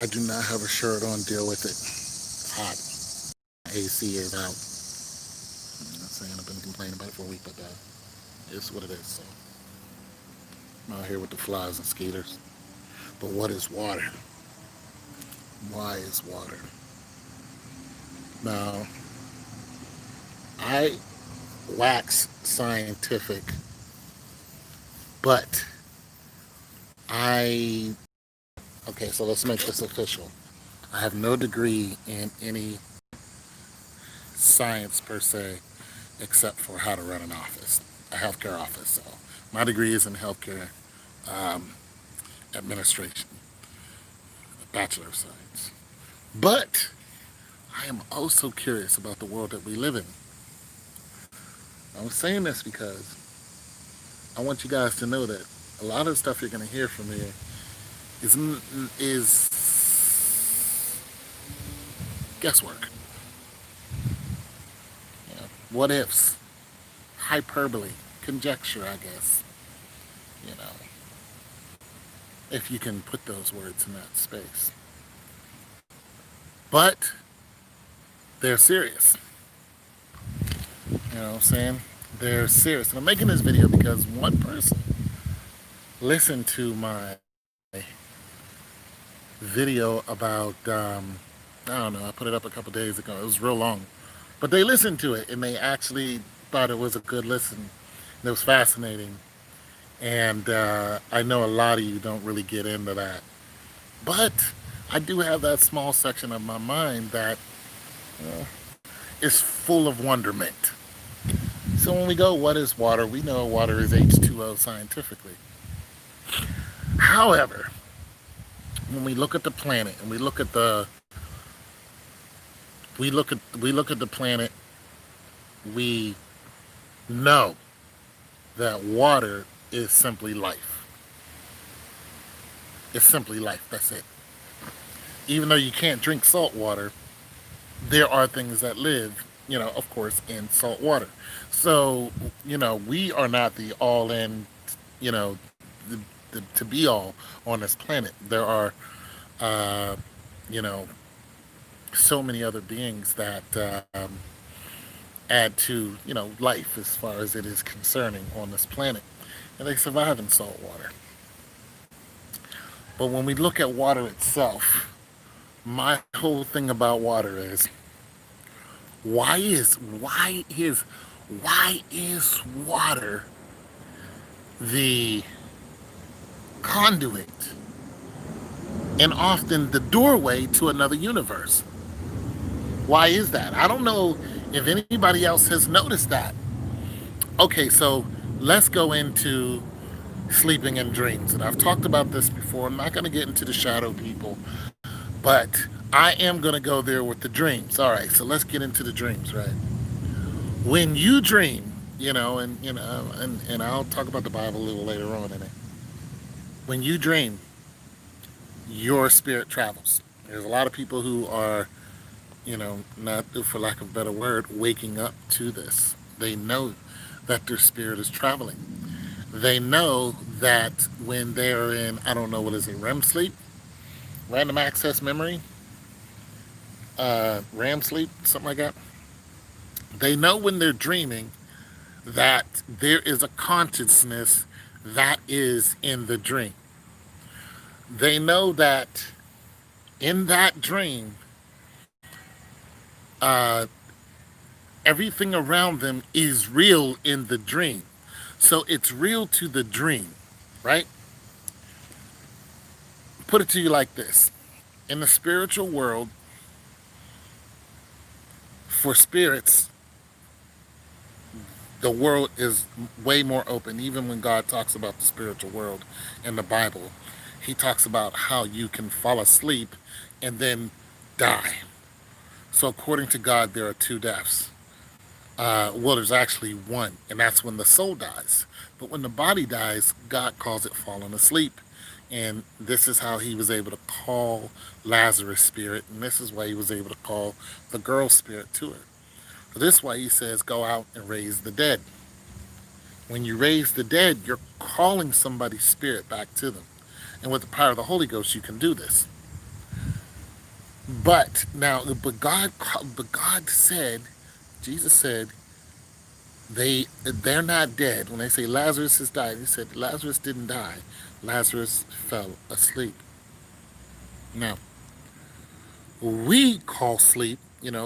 I do not have a shirt on. Deal with it. Hot. AC is out. I'm not saying I've been complaining about it for a week, but it's what it is. So I'm out here with the flies and skeeters. But what is water? Why is water? Now, I wax scientific, but I okay. So let's make this official. I have no degree in any science per se, except for how to run an office, a healthcare office. So my degree is in healthcare um, administration, a bachelor of science. But I am also curious about the world that we live in. I'm saying this because I want you guys to know that a lot of the stuff you're going to hear from me is is guesswork. You know, what ifs, hyperbole, conjecture, I guess. You know, if you can put those words in that space. But they're serious. You know what I'm saying? They're serious. And I'm making this video because one person listened to my video about, I don't know, I put it up a couple days ago. It was real long. But they listened to it and they actually thought it was a good listen. It was fascinating. And I know a lot of you don't really get into that. But I do have that small section of my mind that uh, is full of wonderment. So when we go, what is water? We know water is H2O scientifically. However, when we look at the planet and we look at the planet, we know that water is simply life. It's simply life. That's it. Even though you can't drink salt water, there are things that live, of course, in salt water. So, we are not the all in, you know, the to be all on this planet. There are, uh, you know, so many other beings that add to, life as far as it is concerning on this planet. And they survive in salt water. But when we look at water itself, my whole thing about water is why is why is why is water the conduit and often the doorway to another universe? Why is that? I don't know if anybody else has noticed that. Okay, so let's go into sleeping and dreams. And I've talked about this before. I'm not going to get into the shadow people, but I am going to go there with the dreams. All right, so let's get into the dreams, right? When you dream, and I'll talk about the Bible a little later on in it. When you dream, your spirit travels. There's a lot of people who are, not for lack of a better word, waking up to this. They know that their spirit is traveling. They know that when they're in, I don't know, what is it, REM sleep, random access memory, RAM sleep, something like that. They know when they're dreaming that there is a consciousness that is in the dream. They know that in that dream, uh, everything around them is real in the dream. So it's real to the dream, right? Put it to you like this. In the spiritual world, for spirits, the world is way more open. Even when God talks about the spiritual world in the Bible, he talks about how you can fall asleep and then die. So according to God, there are two deaths. Well, there's actually one, and that's when the soul dies. But when the body dies, God calls it falling asleep. And this is how he was able to call Lazarus' spirit, and this is why he was able to call the girl's spirit to her. So this is why he says, go out and raise the dead. When you raise the dead, you're calling somebody's spirit back to them. And with the power of the Holy Ghost, you can do this. but God said, Jesus said, they're not dead. When they say Lazarus has died, he said Lazarus didn't die. Lazarus fell asleep. Now, we call sleep,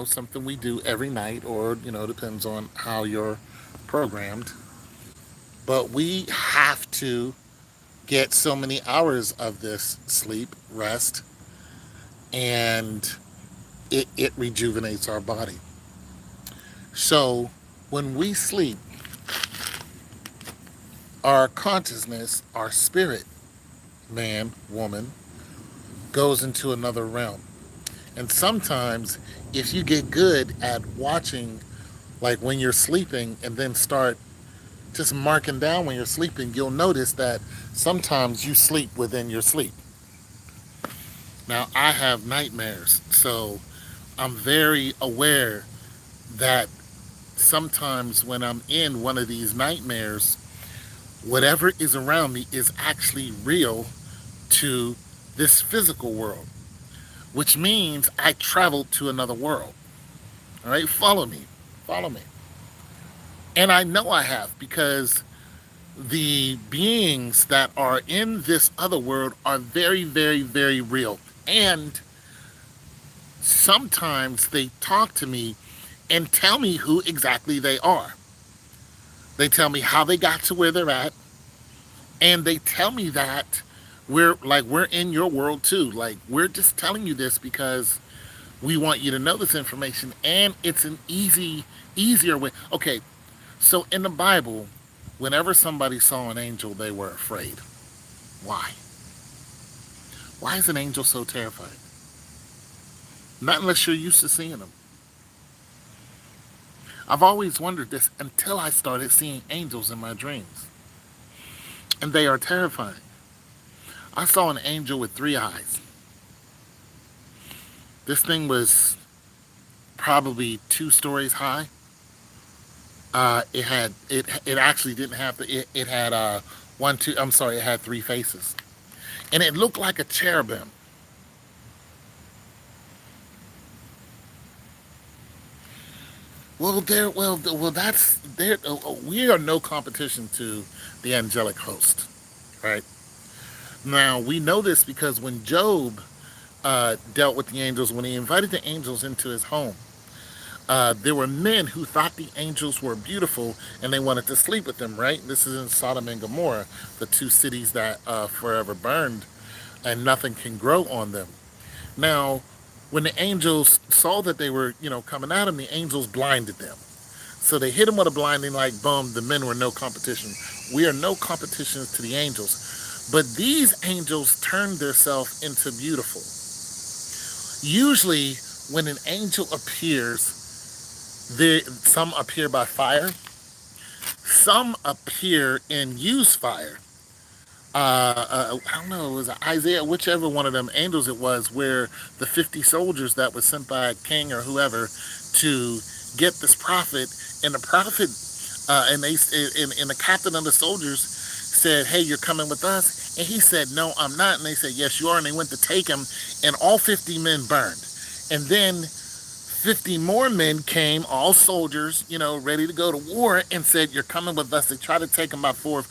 something we do every night, or, depends on how you're programmed. But we have to get so many hours of this sleep, rest, and it rejuvenates our body. So when we sleep, our consciousness, our spirit, man, woman, goes into another realm. And sometimes, if you get good at watching, like when you're sleeping, and then start just marking down when you're sleeping, you'll notice that sometimes you sleep within your sleep. Now, I have nightmares, so I'm very aware that sometimes when I'm in one of these nightmares, whatever is around me is actually real to this physical world, which means I traveled to another world. All right, follow me, follow me. And I know I have, because the beings that are in this other world are very, very, very real. And sometimes they talk to me and tell me who exactly they are. They tell me how they got to where they're at, and they tell me that we're in your world too. Like, we're just telling you this because we want you to know this information, and it's an easier way. Okay, so in the Bible, whenever somebody saw an angel, they were afraid. Why? Why is an angel so terrifying? Not unless you're used to seeing them. I've always wondered this until I started seeing angels in my dreams. And they are terrifying. I saw an angel with three eyes. This thing was probably 2 stories high. It actually didn't have it had one two I'm sorry, it had three faces. And it looked like a cherubim. Well, that's there. We are no competition to the angelic host, right? Now we know this because when Job dealt with the angels, when he invited the angels into his home, there were men who thought the angels were beautiful and they wanted to sleep with them, right? This is in Sodom and Gomorrah, the two cities that forever burned and nothing can grow on them. Now, when the angels saw that they were, coming at them, the angels blinded them. So they hit him with a blinding light, boom, the men were no competition. We are no competition to the angels. But these angels turned themselves into beautiful. Usually, when an angel appears, some appear by fire, some appear and use fire. I don't know, it was Isaiah, whichever one of them angels it was, where the 50 soldiers that was sent by a king or whoever to get this prophet, and the prophet, and the captain of the soldiers said, "Hey, you're coming with us," and he said, "No, I'm not," and they said, "Yes, you are," and they went to take him, and all 50 men burned, and then 50 more men came, all soldiers, ready to go to war, and said, "You're coming with us." They tried to take him by force.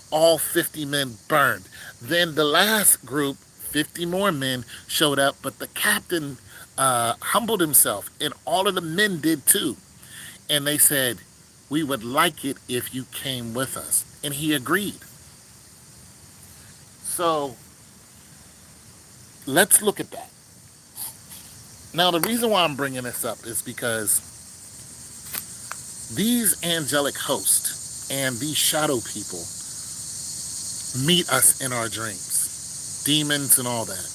All 50 men burned. Then the last group, 50 more men, showed up, but the captain humbled himself, and all of the men did too. And they said, "We would like it if you came with us." And he agreed. So let's look at that. Now, the reason why I'm bringing this up is because these angelic hosts and these shadow people meet us in our dreams, demons and all that.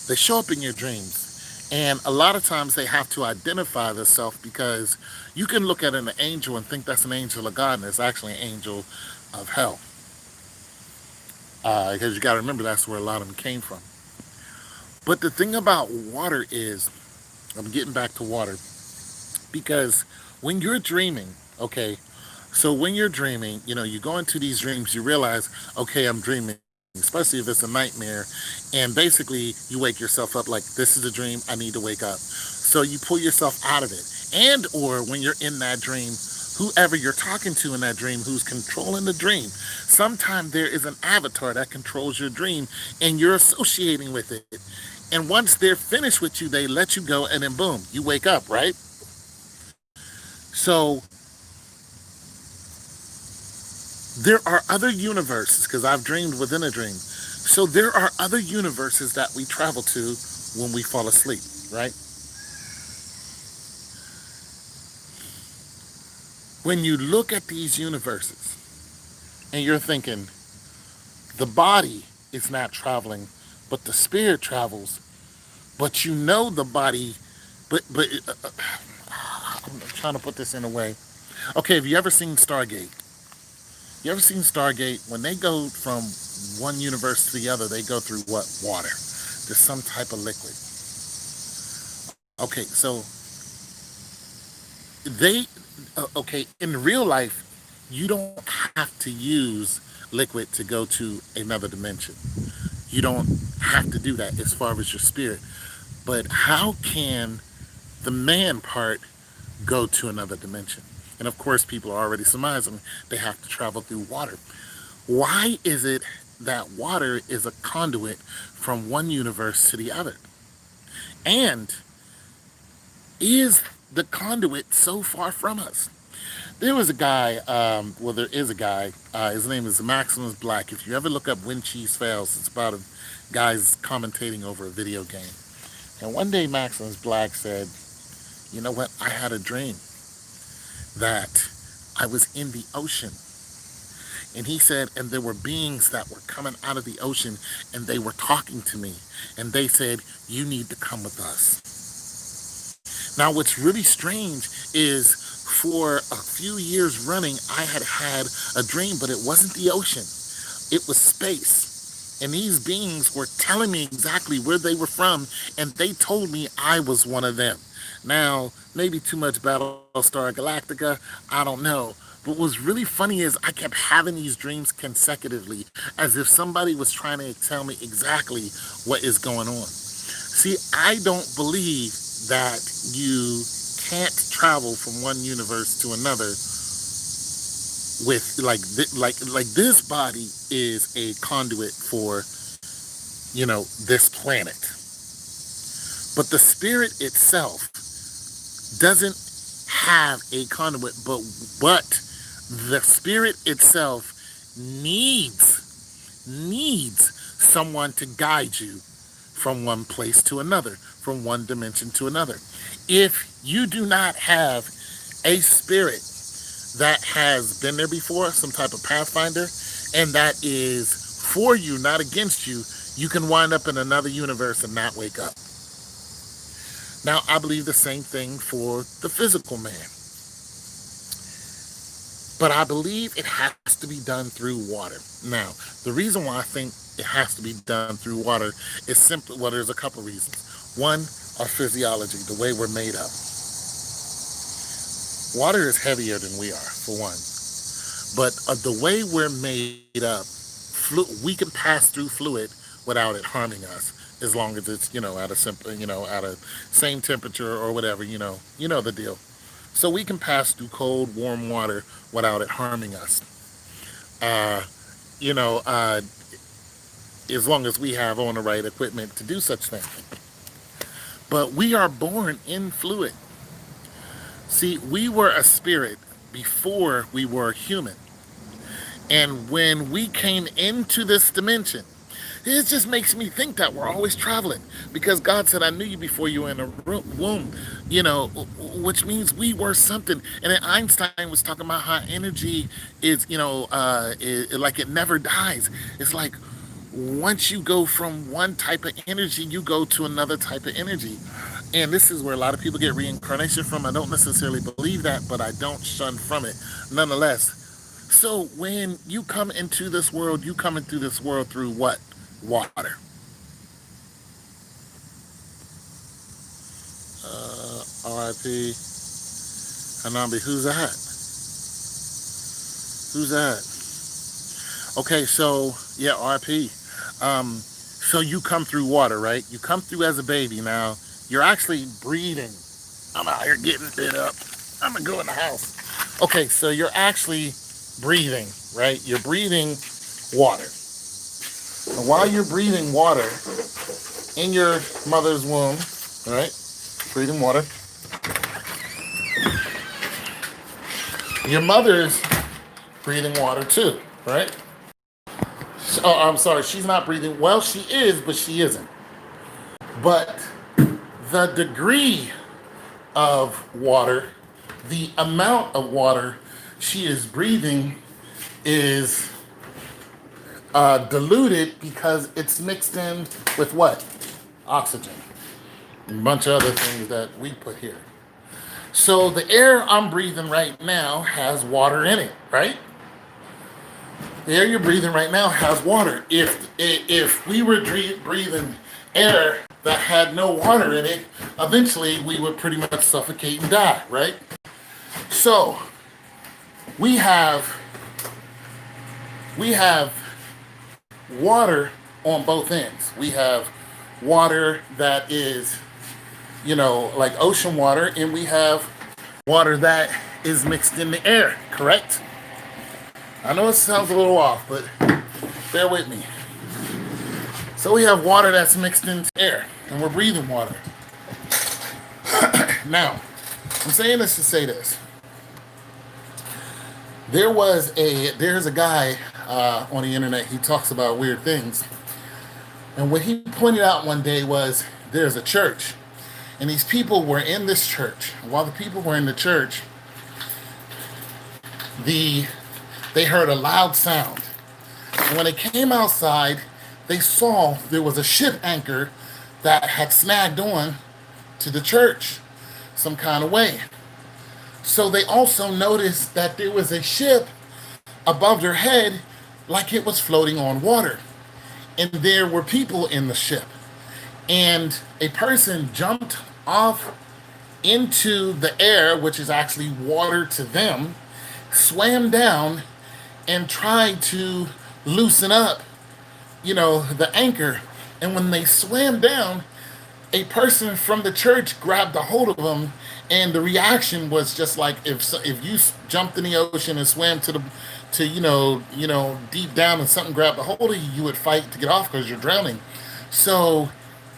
They show up in your dreams. And a lot of times they have to identify themselves, because you can look at an angel and think that's an angel of God, and it's actually an angel of hell. Because you got to remember that's where a lot of them came from. But the thing about water is, I'm getting back to water, because when you're dreaming, okay, so when you're dreaming, you go into these dreams, you realize, okay, I'm dreaming, especially if it's a nightmare, And basically, you wake yourself up like, this is a dream, I need to wake up. So you pull yourself out of it. And or when you're in that dream, whoever you're talking to in that dream, who's controlling the dream, sometimes there is an avatar that controls your dream and you're associating with it. And once they're finished with you, they let you go, and then boom, you wake up, right? So there are other universes, because I've dreamed within a dream. So there are other universes that we travel to when we fall asleep, right? When you look at these universes and you're thinking, the body is not traveling, but the spirit travels, but you know the body, but I'm trying to put this in a way. Okay, have you ever seen Stargate? You ever seen Stargate? When they go from one universe to the other, they go through what? Water. There's some type of liquid. Okay, so they, okay, in real life, you don't have to use liquid to go to another dimension. You don't have to do that as far as your spirit. But how can the man part go to another dimension? And of course, people are already surmising they have to travel through water. Why is it that water is a conduit from one universe to the other? And is the conduit so far from us? There was a guy, well, there is a guy, his name is Maximus Black. If you ever look up When Cheese Fails, it's about a guy's commentating over a video game. And one day Maximus Black said, you know what, I had a dream that I was in the ocean. And he said, and there were beings that were coming out of the ocean and they were talking to me. And they said, you need to come with us. Now, what's really strange is for a few years running, I had a dream, but it wasn't the ocean. It was space. And these beings were telling me exactly where they were from, and they told me I was one of them. Now, maybe too much Battlestar Galactica, I don't know. But what's really funny is I kept having these dreams consecutively, as if somebody was trying to tell me exactly what is going on. See, I don't believe that you can't travel from one universe to another with like this body is a conduit for, this planet. But the spirit itself doesn't have a conduit, but the spirit itself needs someone to guide you from one place to another, from one dimension to another. If you do not have a spirit that has been there before, some type of pathfinder, and that is for you, not against you, you can wind up in another universe and not wake up. Now, I believe the same thing for the physical man. But I believe it has to be done through water. Now, the reason why I think it has to be done through water is simply, well, there's a couple reasons. One, our physiology, the way we're made up. Water is heavier than we are, for one. But the way we're made up, we can pass through fluid without it harming us, as long as it's, at a simple, at a same temperature or whatever, the deal. So we can pass through cold, warm water without it harming us. Uh, you know, uh, as long as we have on the right equipment to do such things. But we are born in fluid. See, we were a spirit before we were human. And when we came into this dimension, it just makes me think that we're always traveling, because God said, I knew you before you were in a womb, which means we were something. And then Einstein was talking about how energy is, like it never dies. It's like once you go from one type of energy, you go to another type of energy. And this is where a lot of people get reincarnation from. I don't necessarily believe that, but I don't shun from it nonetheless. So when you come into this world, you come into this world through what? Water. R.I.P. Hanambi. Who's that? Who's that? Okay, so yeah, R.I.P. So you come through water, right? You come through as a baby. Now you're actually breathing. I'm out here getting bit up. I'm gonna go in the house. Okay, so you're actually breathing, right? You're breathing water. And while you're breathing water in your mother's womb, right? Breathing water. Your mother's breathing water too, right? Oh, I'm sorry, she's not breathing. Well, she is, but she isn't. But the degree of water, the amount of water she is breathing is diluted because it's mixed in with what? Oxygen. And a bunch of other things that we put here. So the air I'm breathing right now has water in it, right? The air you're breathing right now has water. If we were breathing air that had no water in it, eventually we would pretty much suffocate and die, right? So we have we have water on both ends. We have water that is, like ocean water, and we have water that is mixed in the air, correct? I know it sounds a little off, but bear with me. So we have water that's mixed into air, and we're breathing water. Now, I'm saying this to say this. There's a guy on the internet. He talks about weird things, and what he pointed out one day was there's a church, and these people were in this church. And while the people were in the church, they heard a loud sound, and when they came outside, they saw there was a ship anchor that had snagged on to the church some kind of way. So they also noticed that there was a ship above their head like it was floating on water. And there were people in the ship. And a person jumped off into the air, which is actually water to them, swam down and tried to loosen up, the anchor. And when they swam down, a person from the church grabbed a hold of them, and the reaction was just like if you jumped in the ocean and swam to deep down, and something grabbed a hold of you, you would fight to get off because you're drowning. So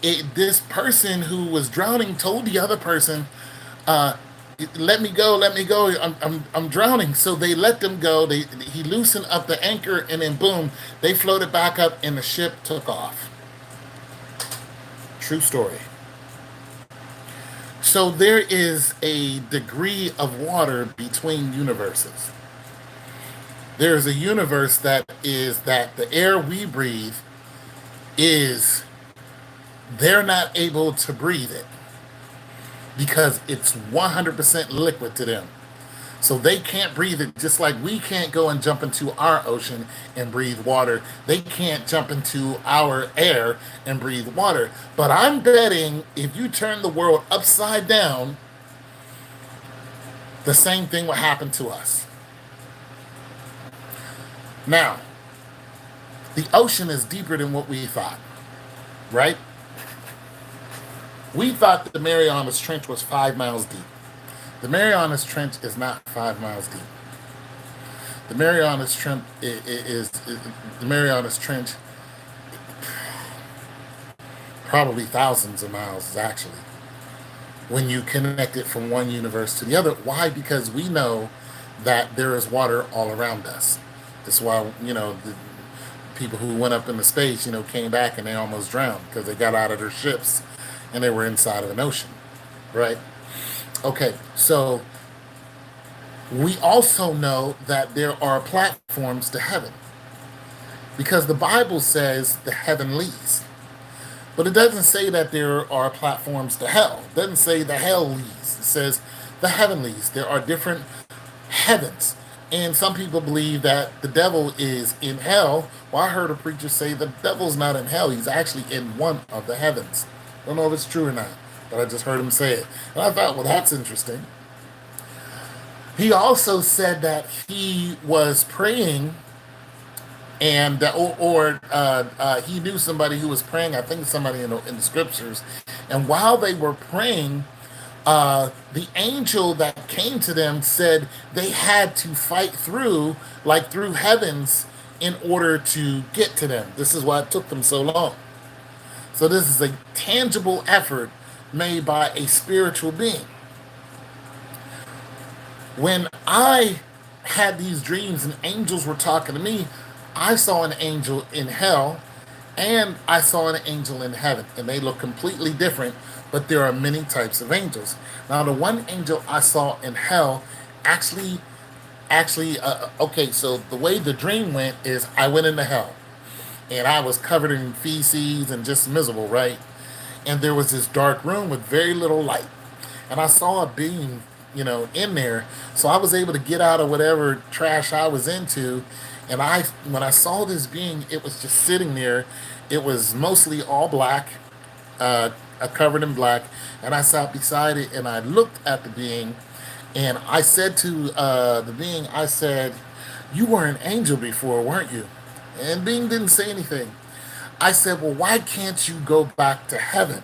this person who was drowning told the other person, let me go, I'm drowning. So they let them go. He loosened up the anchor, and then boom, they floated back up and the ship took off. True story. So there is a degree of water between universes. There is a universe that the air we breathe is, they're not able to breathe it because it's 100% liquid to them. So they can't breathe it, just like we can't go and jump into our ocean and breathe water. They can't jump into our air and breathe water. But I'm betting if you turn the world upside down, the same thing will happen to us. Now, the ocean is deeper than what we thought, right? We thought that the Marianas Trench was 5 miles deep. The Marianas Trench is not 5 miles deep. The Marianas Trench is the Marianas Trench, probably thousands of miles actually, when you connect it from one universe to the other. Why? Because we know that there is water all around us. That's why the people who went up into space, came back and they almost drowned because they got out of their ships and they were inside of an ocean, right? Okay, so we also know that there are platforms to heaven because the Bible says the heavenlies, but it doesn't say that there are platforms to hell. It doesn't say the hellies. It says the heavenlies. There are different heavens, and some people believe that the devil is in hell. Well, I heard a preacher say the devil's not in hell. He's actually in one of the heavens. I don't know if it's true or not, but I just heard him say it. And I thought, well, that's interesting. He also said that he was praying and he knew somebody who was praying. I think somebody in the scriptures, and while they were praying, the angel that came to them said they had to fight through, like through heavens, in order to get to them. This is why it took them so long. So this is a tangible effort made by a spiritual being. When I had these dreams and angels were talking to me, I saw an angel in hell and I saw an angel in heaven, and they look completely different, but there are many types of angels. Now, the one angel I saw in hell actually, okay, so the way the dream went is I went into hell and I was covered in feces and just miserable, right? And there was this dark room with very little light. And I saw a being, in there. So I was able to get out of whatever trash I was into. And when I saw this being, it was just sitting there. It was mostly all black, uh, covered in black. And I sat beside it and I looked at the being. And I said to the being, I said, "You were an angel before, weren't you?" And being didn't say anything. I said, "Well, why can't you go back to heaven?"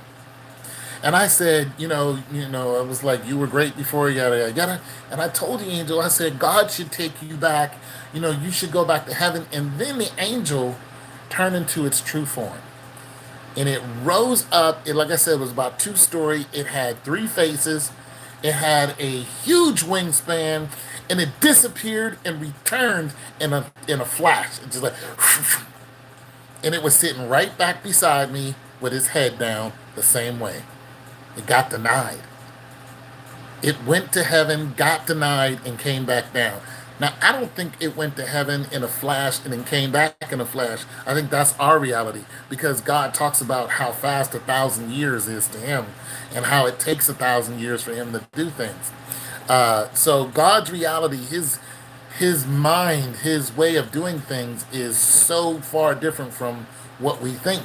And I said, I was like, "You were great before, yada yada yada." And I told the angel, I said, "God should take you back. You should go back to heaven." And then the angel turned into its true form, and it rose up. It, like I said, was about 2 story. It had 3 faces. It had a huge wingspan, and it disappeared and returned in a flash. It just like, and it was sitting right back beside me with its head down the same way. It got denied. It went to heaven, got denied, and came back down. Now, I don't think it went to heaven in a flash and then came back in a flash. I think that's our reality because God talks about how fast 1,000 years is to Him and how it takes 1,000 years for Him to do things. So God's reality, His mind, His way of doing things is so far different from what we think.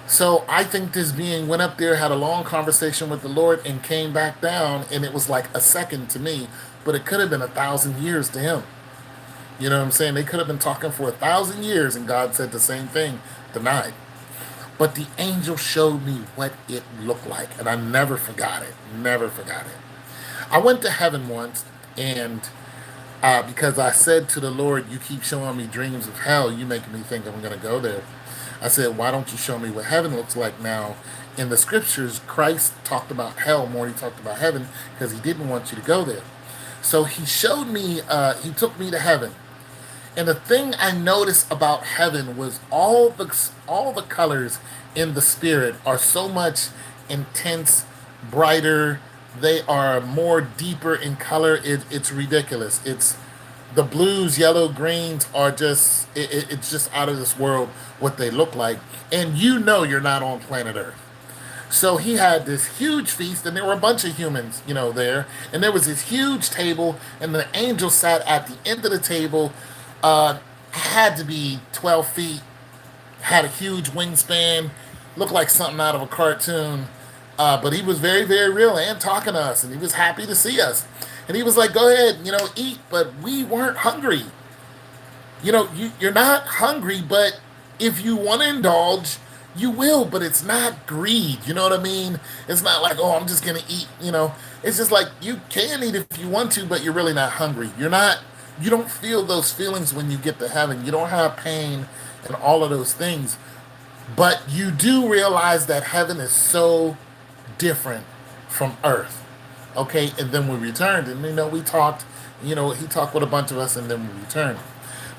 So I think this being went up there, had a long conversation with the Lord, and came back down, and it was like a second to me, but it could have been 1,000 years to him. You know what I'm saying? They could have been talking for 1,000 years, and God said the same thing, denied. But the angel showed me what it looked like, and I never forgot it. Never forgot it. I went to heaven once, and because I said to the Lord, "You keep showing me dreams of hell, you making me think I'm going to go there." I said, "Why don't you show me what heaven looks like now?" In the scriptures, Christ talked about hell more than he talked about heaven because he didn't want you to go there. So he showed me, he took me to heaven. And the thing I noticed about heaven was all the colors in the spirit are so much intense, brighter. They are more deeper in color. It's ridiculous. It's the blues, yellow, greens are just it's just out of this world what they look like. And you're not on planet Earth. So he had this huge feast, and there were a bunch of humans, there. And there was this huge table, and the angel sat at the end of the table. Had to be 12 feet, had a huge wingspan, looked like something out of a cartoon. But he was very, very real and talking to us, and he was happy to see us. And he was like, "Go ahead, eat." But we weren't hungry. You're not hungry, but if you want to indulge, you will, but it's not greed. You know what I mean? It's not like, "Oh, I'm just going to eat." It's just like you can eat if you want to, but you're really not hungry. You don't feel those feelings when you get to heaven. You don't have pain and all of those things. But you do realize that heaven is so different from earth. Okay, and then we returned, and we talked. He talked with a bunch of us, and then we returned.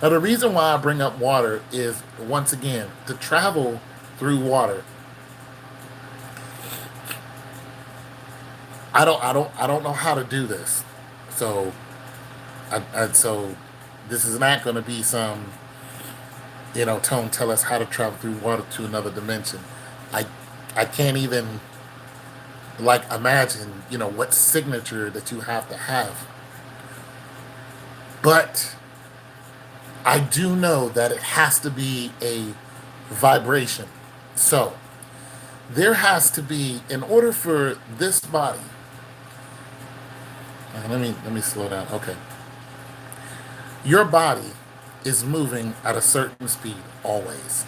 Now, the reason why I bring up water is, once again, to travel through water. I don't know how to do this. So, so this is not going to be some, tone tell us how to travel through water to another dimension. I I can't even like imagine, what signature that you have to have. But I do know that it has to be a vibration. So there has to be, in order for this body, let me slow down. Okay. Your body is moving at a certain speed always.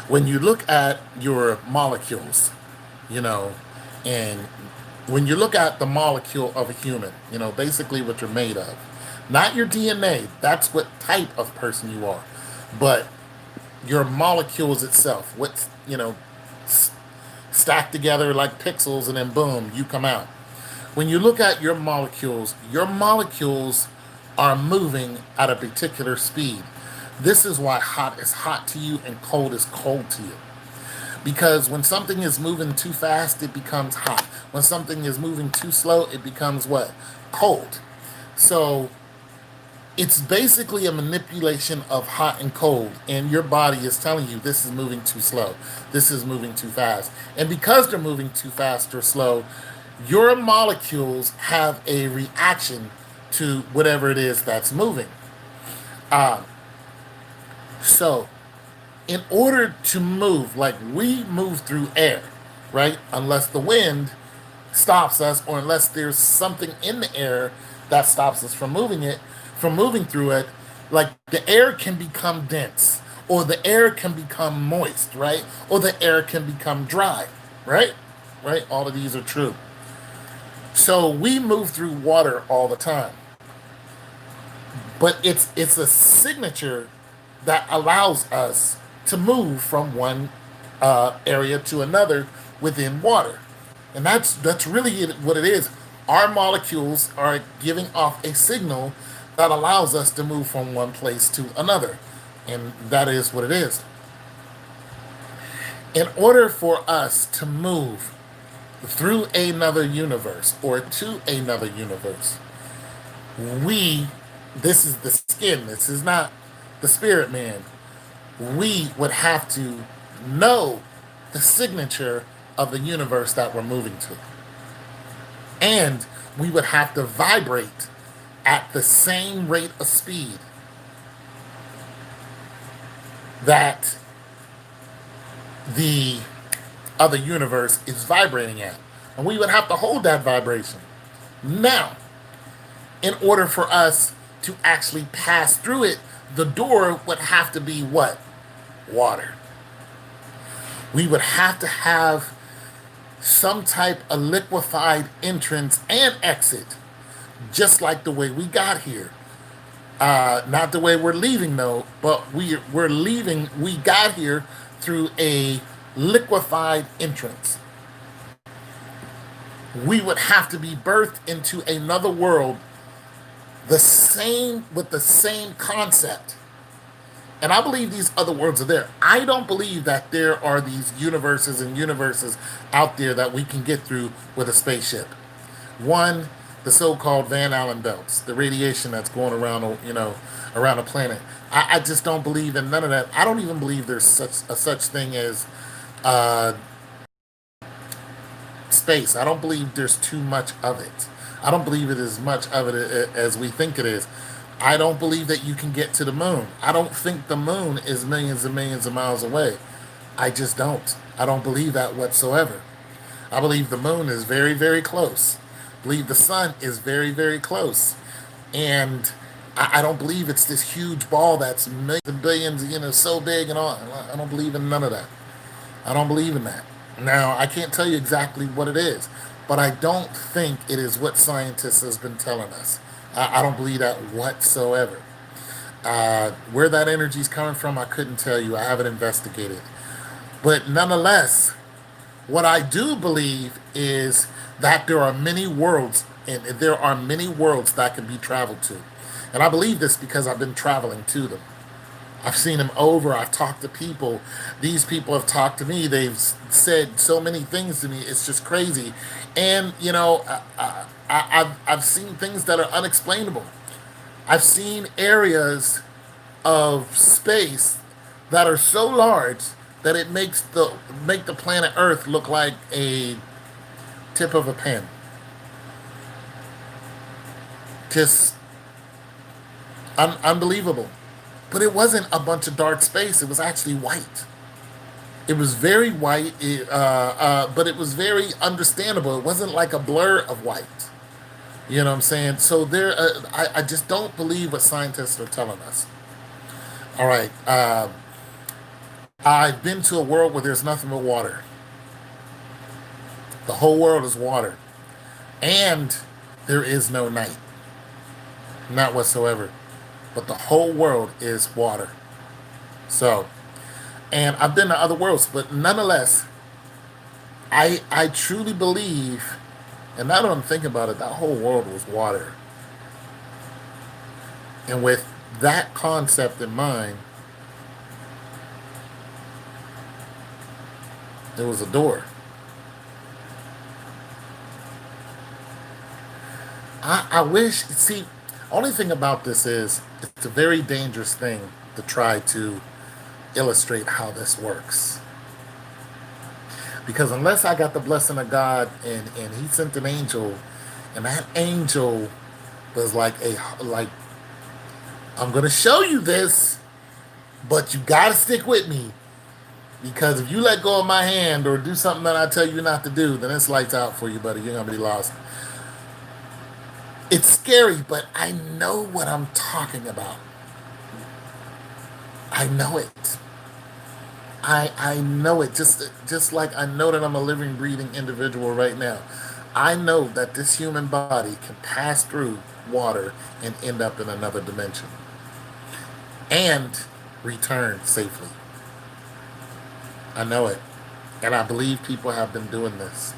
When you look at your molecules, you know, and when you look at the molecule of a human, basically what you're made of, not your DNA, that's what type of person you are, but your molecules itself, what's, stacked together like pixels, and then boom, you come out. When you look at your molecules are moving at a particular speed. This is why hot is hot to you and cold is cold to you. Because when something is moving too fast, it becomes hot. When something is moving too slow, it becomes what? Cold. So it's basically a manipulation of hot and cold, and your body is telling you this is moving too slow, this is moving too fast. And because they're moving too fast or slow, your molecules have a reaction to whatever it is that's moving. Uh, so, in order to move, like we move through air, right? Unless the wind stops us, or unless there's something in the air that stops us from moving through it, like the air can become dense, or the air can become moist, right? Or the air can become dry, right? Right? All of these are true. So we move through water all the time, but it's a signature that allows us to move from one area to another within water, and that's really what it is. Our molecules are giving off a signal that allows us to move from one place to another, and that is what it is. In order for us to move through another universe or to another universe, we, this is the skin, this is not the spirit man, we would have to know the signature of the universe that we're moving to. And we would have to vibrate at the same rate of speed that the other universe is vibrating at. And we would have to hold that vibration. Now, in order for us to actually pass through it, the door would have to be what? Water. We would have to have some type of liquefied entrance and exit, just like the way we got here. Not the way we're leaving, though, but we're leaving. We got here through a liquefied entrance. We would have to be birthed into another world, the same with the same concept. And I believe these other worlds are there. I don't believe that there are these universes and universes out there that we can get through with a spaceship. One, the so-called Van Allen belts, the radiation that's going around, around the planet. I just don't believe in none of that. I don't even believe there's such thing as uh, space. I don't believe there's too much of it. I don't believe it is much of it as we think it is. I don't believe that you can get to the moon. I don't think the moon is millions and millions of miles away. I just don't. I don't believe that whatsoever. I believe the moon is very, very close. I believe the sun is very, very close. And I don't believe it's this huge ball that's millions and billions, so big and all. I don't believe in none of that. I don't believe in that. Now, I can't tell you exactly what it is, but I don't think it is what scientists has been telling us. I don't believe that whatsoever. Where that energy is coming from, I couldn't tell you. I haven't investigated. But nonetheless, what I do believe is that there are many worlds, and there are many worlds that can be traveled to. And I believe this because I've been traveling to them. I've seen them over. I've talked to people. These people have talked to me. They've said so many things to me. It's just crazy. And, I've seen things that are unexplainable. I've seen areas of space that are so large that it make the planet Earth look like a tip of a pen. Just unbelievable. But it wasn't a bunch of dark space. It was actually white. It was very white, but it was very understandable. It wasn't like a blur of white. You know what I'm saying? So I just don't believe what scientists are telling us. All right, I've been to a world where there's nothing but water. The whole world is water, and there is no night, not whatsoever. But the whole world is water. So, and I've been to other worlds, but nonetheless, I truly believe, and now that I'm thinking about it, that whole world was water. And with that concept in mind, there was a door. I wish, see, only thing about this is it's a very dangerous thing to try to illustrate how this works. Because unless I got the blessing of God and He sent an angel, and that angel was like, I'm gonna show you this, but you gotta stick with me. Because if you let go of my hand or do something that I tell you not to do, then it's lights out for you, buddy. You're gonna be lost. It's scary, but I know what I'm talking about. I know it. I know it. Just like I know that I'm a living, breathing individual right now. I know that this human body can pass through water and end up in another dimension and return safely. I know it. And I believe people have been doing this.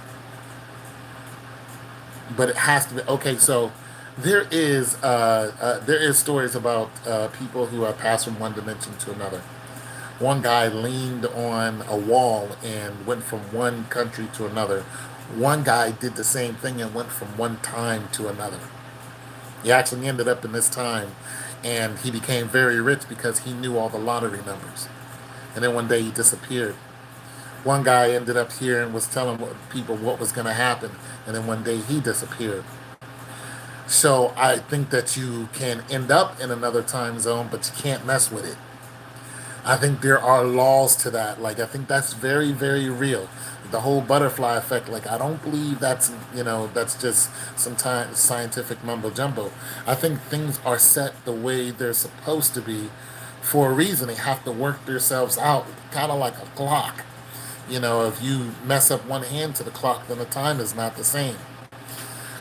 But it has to be okay. So there is stories about people who have passed from one dimension to another. One guy leaned on a wall and went from one country to another. One guy did the same thing and went from one time to another. He actually ended up in this time, and he became very rich because he knew all the lottery numbers. And then one day he disappeared. One guy ended up here and was telling people what was going to happen, and then one day he disappeared. So I think that you can end up in another time zone, but you can't mess with it. I think there are laws to that. Like, I think that's very, very real. The whole butterfly effect, like, I don't believe that's just sometimes scientific mumbo jumbo. I think things are set the way they're supposed to be for a reason. They have to work themselves out, kind of like a clock. If you mess up one hand to the clock, then the time is not the same.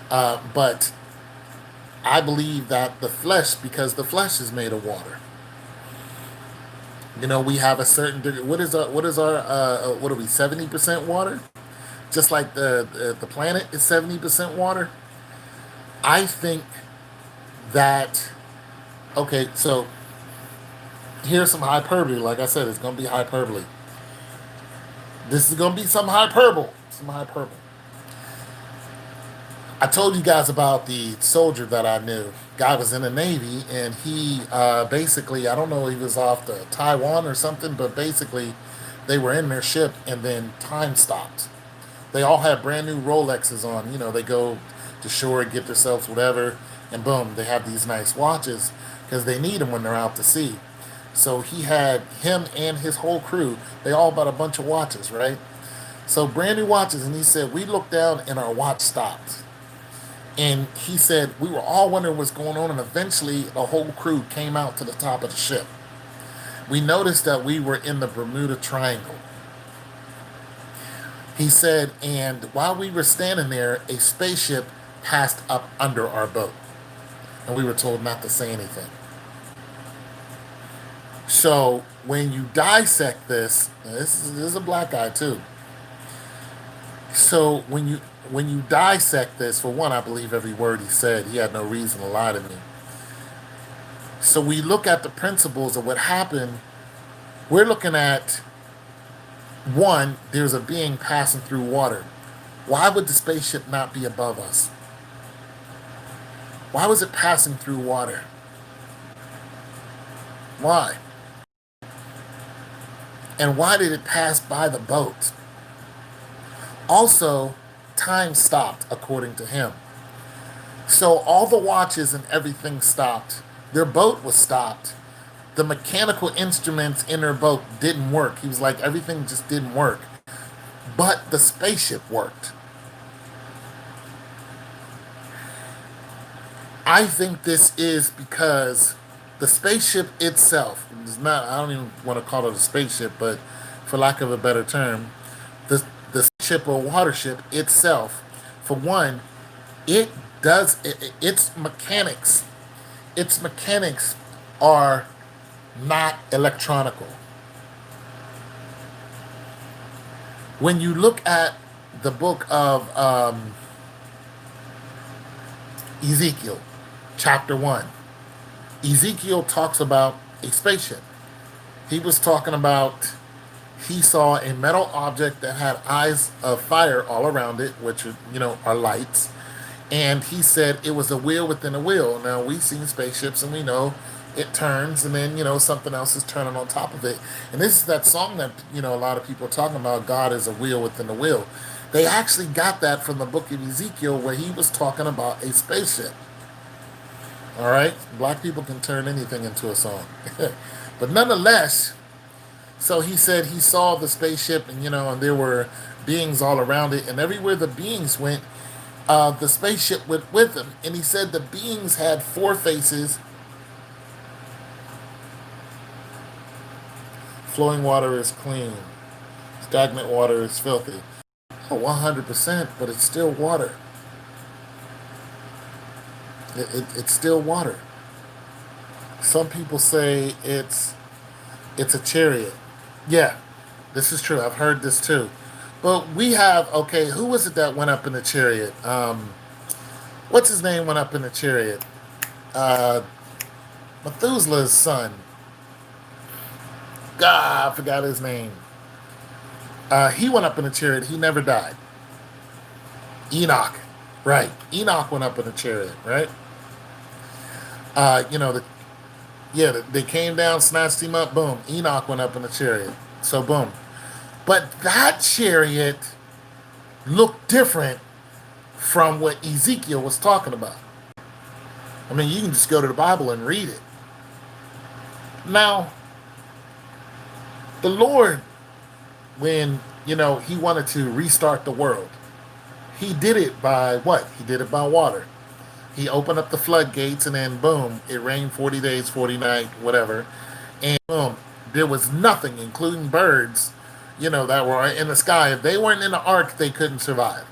But I believe that the flesh, because the flesh is made of water. We have a certain degree. What are we, 70% water? Just like the planet is 70% water. I think that, okay, so here's some hyperbole. Like I said, it's going to be hyperbole. This is going to be some hyperbole. Some hyperbole. I told you guys about the soldier that I knew. Guy was in the Navy, and he basically, I don't know, he was off to Taiwan or something, but basically, they were in their ship, and then time stopped. They all had brand new Rolexes on. They go to shore, get themselves whatever, and boom, they have these nice watches because they need them when they're out to sea. So he had him and his whole crew. They all bought a bunch of watches, right? So brand new watches, and he said we looked down and our watch stopped. And he said we were all wondering what's going on, and eventually the whole crew came out to the top of the ship. We noticed that we were in the Bermuda Triangle. He said, and while we were standing there, a spaceship passed up under our boat, and we were told not to say anything. So when you dissect this, this is a black guy too. So when you dissect this, for one, I believe every word he said. He had no reason to lie to me. So we look at the principles of what happened. We're looking at one, there's a being passing through water. Why would the spaceship not be above us? Why was it passing through water? Why? And why did it pass by the boat? Also, time stopped according to him. So all the watches and everything stopped. Their boat was stopped. The mechanical instruments in their boat didn't work. He was like, everything just didn't work. But the spaceship worked. I think this is because the spaceship itself is not, I don't even want to call it a spaceship, but for lack of a better term, the ship or watership itself, for one, it does its mechanics are not electronical. When you look at the book of Ezekiel, chapter 1, Ezekiel talks about a spaceship. He was talking about, he saw a metal object that had eyes of fire all around it, which are lights. And he said it was a wheel within a wheel. Now, we've seen spaceships and we know it turns and then, something else is turning on top of it. And this is that song that, a lot of people are talking about, God is a wheel within a wheel. They actually got that from the book of Ezekiel where he was talking about a spaceship. All right? Black people can turn anything into a song. But nonetheless, so he said he saw the spaceship and there were beings all around it. And everywhere the beings went, the spaceship went with them. And he said the beings had four faces. Flowing water is clean. Stagnant water is filthy. Oh, 100%, but it's still water. It's still water. Some people say it's a chariot. Yeah, this is true. I've heard this too. But we have, okay, who was it that went up in the chariot? What's his name went up in the chariot? Methuselah's son. God, I forgot his name. He went up in a chariot. He never died. Enoch. Right. Enoch went up in a chariot, right? Uh, you know, the, they came down, snatched him up, boom. Enoch went up in a chariot. So, boom. But that chariot looked different from what Ezekiel was talking about. I mean, you can just go to the Bible and read it. Now, the Lord, when, he wanted to restart the world, he did it by what? He did it by water. He opened up the floodgates and then boom, it rained 40 days, 40 nights, whatever. And boom, there was nothing, including birds, that were in the sky. If they weren't in the ark, they couldn't survive.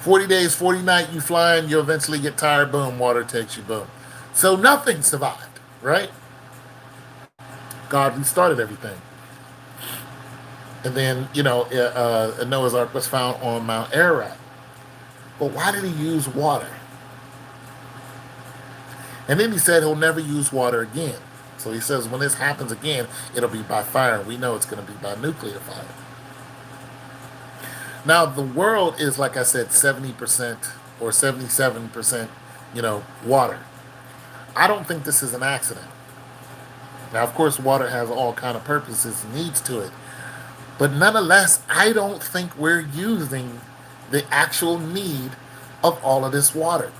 40 days, 40 nights, you flying, you eventually get tired, boom, water takes you, boom. So nothing survived, right? God restarted everything. And then, Noah's Ark was found on Mount Ararat. But why did he use water? And then he said he'll never use water again. So he says when this happens again, it'll be by fire. We know it's going to be by nuclear fire. Now, the world is, like I said, 70% or 77%, water. I don't think this is an accident. Now, of course, water has all kind of purposes and needs to it. But nonetheless, I don't think we're using the actual need of all of this water.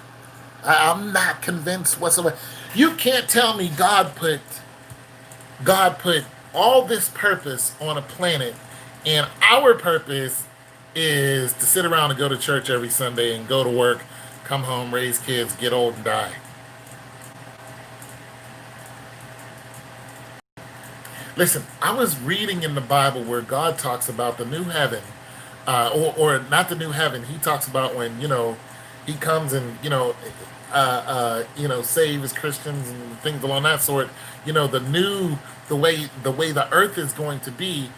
I'm not convinced whatsoever. You can't tell me God put all this purpose on a planet, and our purpose is to sit around and go to church every Sunday and go to work, come home, raise kids, get old, and die. Listen, I was reading in the Bible where God talks about the new heaven, or not the new heaven. He talks about when He comes and save His Christians and things along that sort. The way the earth is going to be,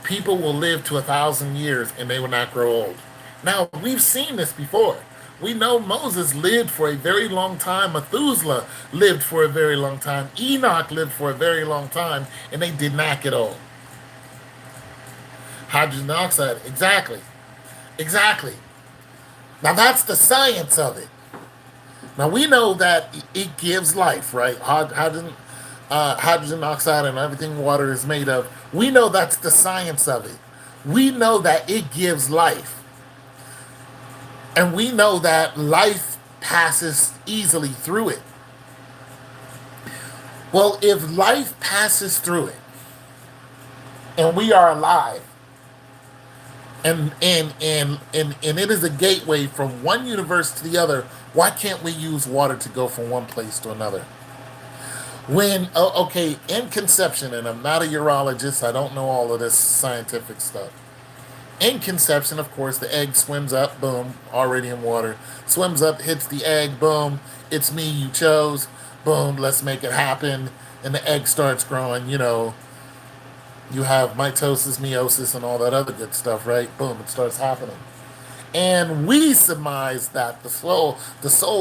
people will live to 1,000 years and they will not grow old. Now, we've seen this before. We know Moses lived for a very long time. Methuselah lived for a very long time. Enoch lived for a very long time, and they did not get old. Hydrogen dioxide, exactly. Exactly. Now, that's the science of it. Now, we know that it gives life, right? Hydrogen dioxide and everything water is made of. We know that's the science of it. We know that it gives life. And we know that life passes easily through it. Well, if life passes through it, and we are alive, And it is a gateway from one universe to the other. Why can't we use water to go from one place to another? When okay, in conception, and I'm not a urologist, I don't know all of this scientific stuff. In conception, of course, the egg swims up, boom, already in water. Swims up, hits the egg, boom, it's me you chose, boom, let's make it happen. And the egg starts growing, you have mitosis, meiosis, and all that other good stuff, right? Boom, it starts happening. And we surmise that the soul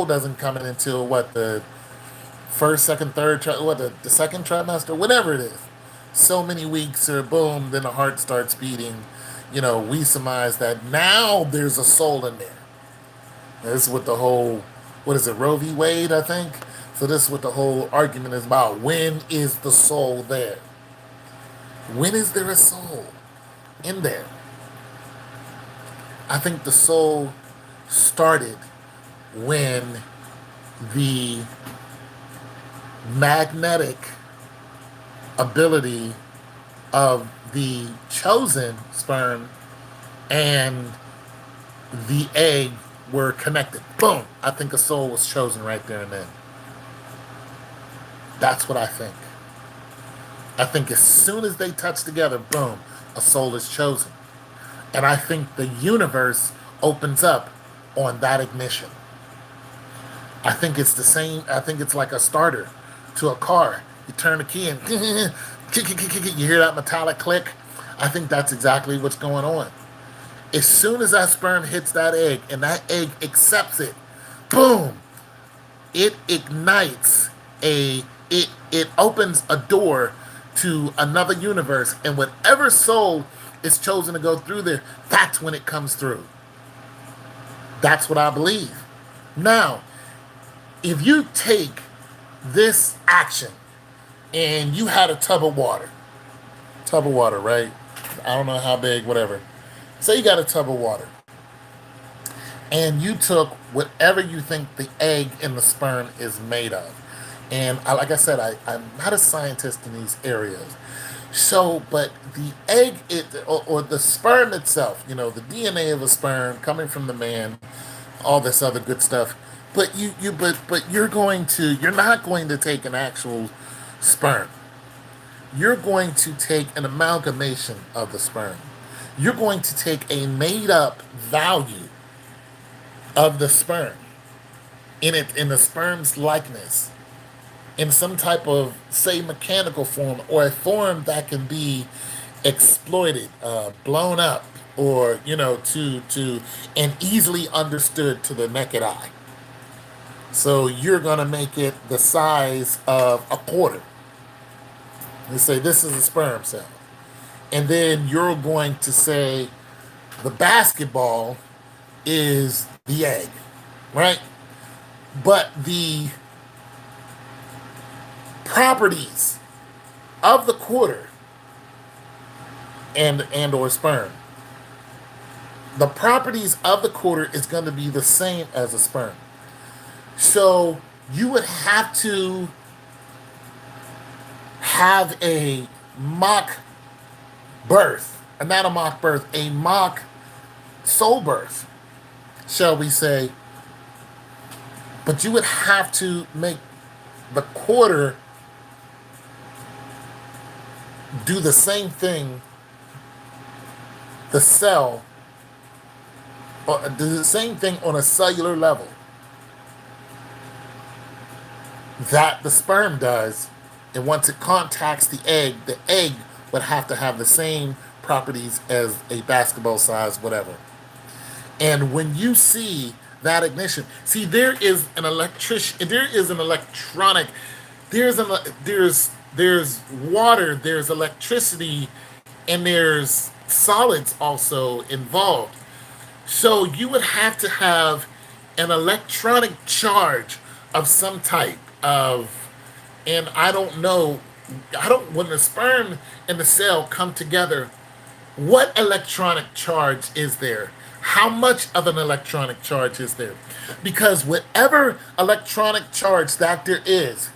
doesn't come in until what, the first, second, third, what, the second trimester, whatever it is. So many weeks, or boom, then the heart starts beating. We surmise that now there's a soul in there. This is what the whole, what is it, Roe v. Wade, I think? So this is what the whole argument is about. When is the soul there? When is there a soul in there? I think the soul started when the magnetic ability of the chosen sperm and the egg were connected. Boom. I think a soul was chosen right there and then. That's what I think. I think as soon as they touch together, boom, a soul is chosen. And I think the universe opens up on that ignition. I think it's the same. I think it's like a starter to a car. You turn the key and you hear that metallic click. I think that's exactly what's going on. As soon as that sperm hits that egg and that egg accepts it, boom, it ignites it opens a door to another universe, and whatever soul is chosen to go through there, that's when it comes through. That's what I believe. Now, if you take this action and you had a tub of water, right? I don't know how big, whatever. Say you got a tub of water, and you took whatever you think the egg and the sperm is made of. And like I said, I'm not a scientist in these areas. So, but the egg, or the sperm itself, the DNA of a sperm coming from the man, all this other good stuff. But you're not going to take an actual sperm. You're going to take an amalgamation of the sperm. You're going to take a made up value of the sperm in the sperm's likeness, in some type of, say, mechanical form, or a form that can be exploited, blown up, or to and easily understood to the naked eye. So you're gonna make it the size of a quarter. You say this is a sperm cell, and then you're going to say the basketball is the egg, right? But the properties of the quarter and or sperm, the properties of the quarter is going to be the same as a sperm. So you would have to have a mock birth, not a mock birth, a mock soul birth, shall we say. But you would have to make the quarter do the same thing, the cell, or do the same thing on a cellular level that the sperm does. And once it contacts the egg would have to have the same properties as a basketball size, whatever. And when you see that ignition, see, there is an electronic, there's water, there's electricity, and there's solids also involved. So you would have to have an electronic charge of some type of, and when the sperm and the cell come together, what electronic charge is there? How much of an electronic charge is there? Because whatever electronic charge that there is,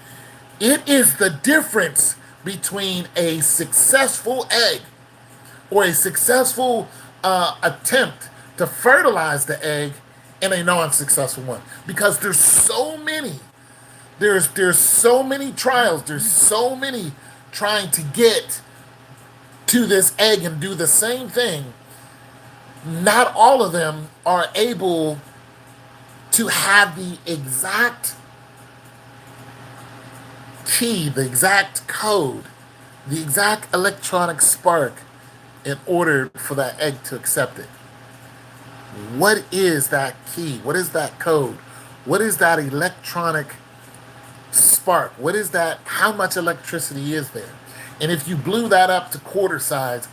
it is the difference between a successful egg, or a successful attempt to fertilize the egg in a non-successful one, because there's so many trials, there's so many trying to get to this egg and do the same thing. Not all of them are able to have the exact key, the exact code, the exact electronic spark in order for that egg to accept it. What is that key? What is that code? What is that electronic spark? What is that? How much electricity is there? And if you blew that up to quarter size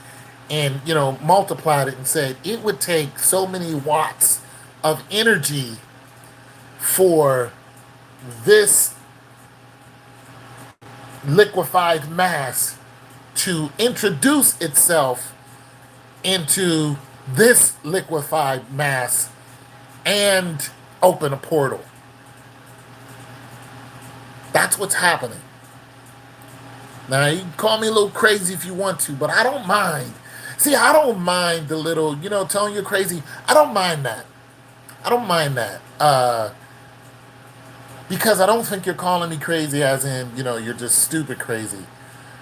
and multiplied it and said it would take so many watts of energy for this liquefied mass to introduce itself into this liquefied mass and open a portal. That's what's happening. Now, you can call me a little crazy if you want to, but I don't mind. See, I don't mind the little, telling you crazy. I don't mind that. I don't mind that. Because I don't think you're calling me crazy as in, you're just stupid crazy.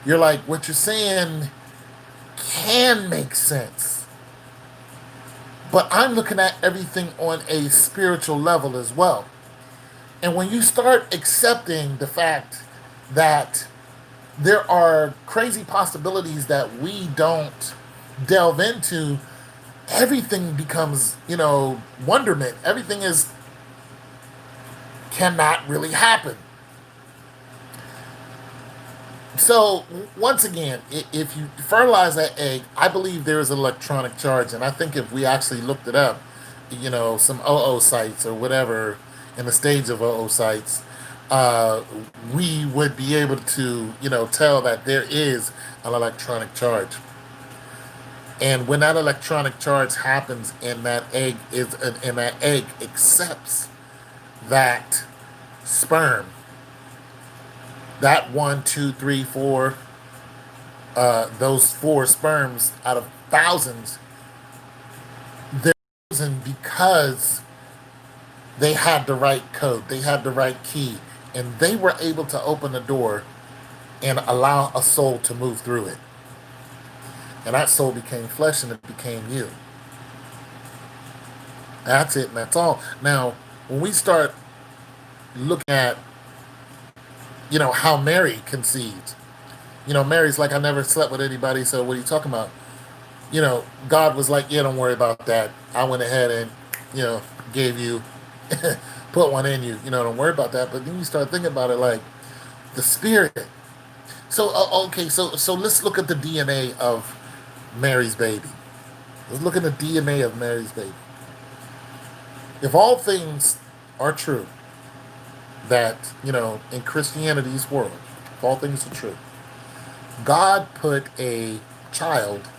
You're like, what you're saying can make sense. But I'm looking at everything on a spiritual level as well. And when you start accepting the fact that there are crazy possibilities that we don't delve into, everything becomes, wonderment. Everything cannot really happen. So, once again, if you fertilize that egg, I believe there is an electronic charge. And I think if we actually looked it up, some oocytes or whatever in the stage of oocytes, uh, we would be able to, tell that there is an electronic charge. And when that electronic charge happens, and that egg accepts that sperm, that one, two, three, four, those four sperms out of thousands, they're chosen because they had the right code, they had the right key, and they were able to open the door and allow a soul to move through it. And that soul became flesh and it became you. That's it, and that's all. Now, when we start looking at, how Mary conceived, Mary's like, I never slept with anybody, so what are you talking about? God was like, yeah, don't worry about that. I went ahead and, gave you, put one in you, don't worry about that. But then you start thinking about it like the spirit. So, okay, so let's look at the DNA of Mary's baby. Let's look at the DNA of Mary's baby. If all things are true, that, in Christianity's world, if all things are true, God put a child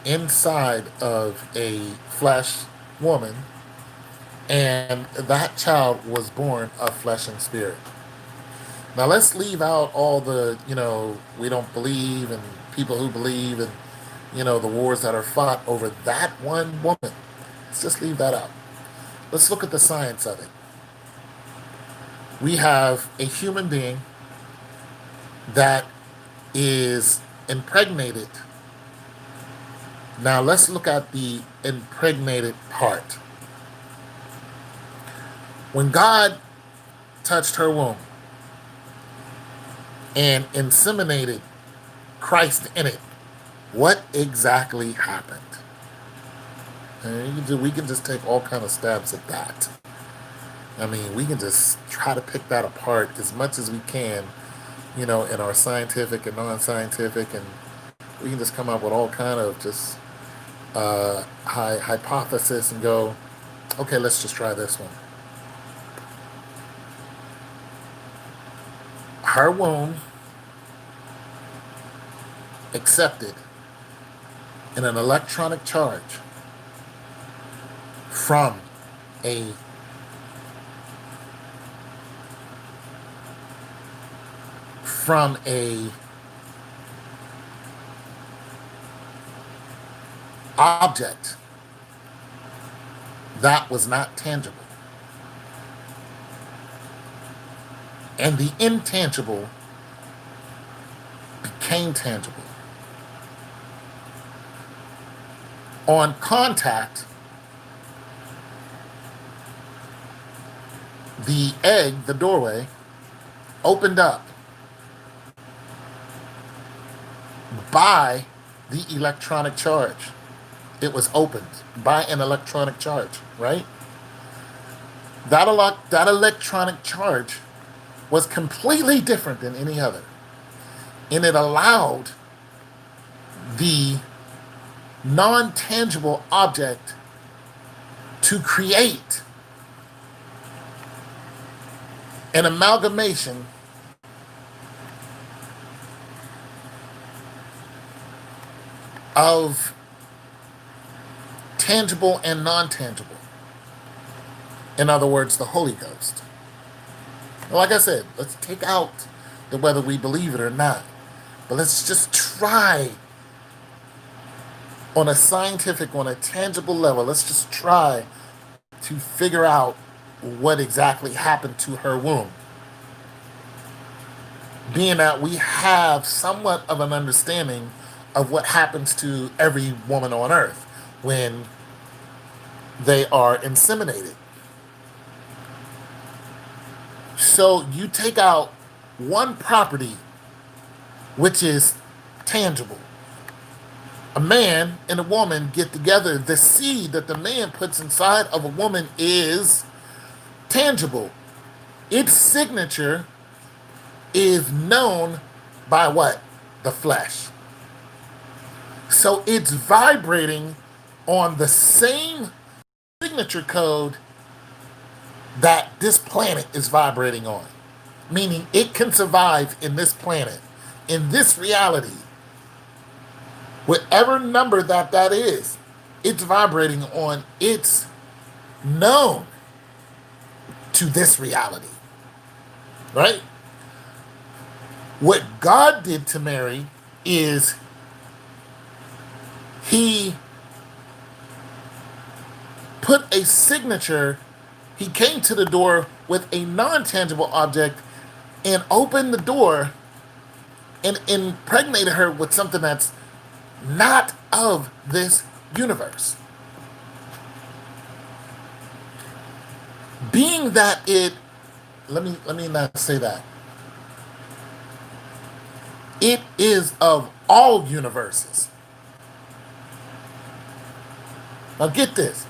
inside of a flesh woman, and that child was born of flesh and spirit. Now let's leave out all the, we don't believe, and people who believe, and, the wars that are fought over that one woman. Let's just leave that out. Let's look at the science of it. We have a human being that is impregnated. Now let's look at the impregnated part. When God touched her womb and inseminated Christ in it, what exactly happened? And we can just take all kind of stabs at that. I mean, we can just try to pick that apart as much as we can, in our scientific and non-scientific, and we can just come up with all kind of just hypothesis and go, okay, let's just try this one. Her womb accepted in an electronic charge from a from a object that was not tangible. And the intangible became tangible. On contact, the egg, the doorway, opened up by the electronic charge. It was opened by an electronic charge, right? That electronic charge was completely different than any other. And it allowed the non tangible object to create an amalgamation of tangible and non tangible. In other words, the Holy Ghost. Like I said, let's take out the whether we believe it or not. But let's just try on a scientific, on a tangible level, let's just try to figure out what exactly happened to her womb. Being that we have somewhat of an understanding of what happens to every woman on earth when they are inseminated. So you take out one property, which is tangible. A man and a woman get together. The seed that the man puts inside of a woman is tangible. Its signature is known by what? The flesh. So it's vibrating on the same signature code that this planet is vibrating on. Meaning it can survive in this planet, in this reality. Whatever number that is, it's vibrating on, it's known to this reality. Right? What God did to Mary is he put a signature. He came to the door with a non-tangible object and opened the door and impregnated her with something that's not of this universe. Being that it, let me not say that. It is of all universes. Now get this.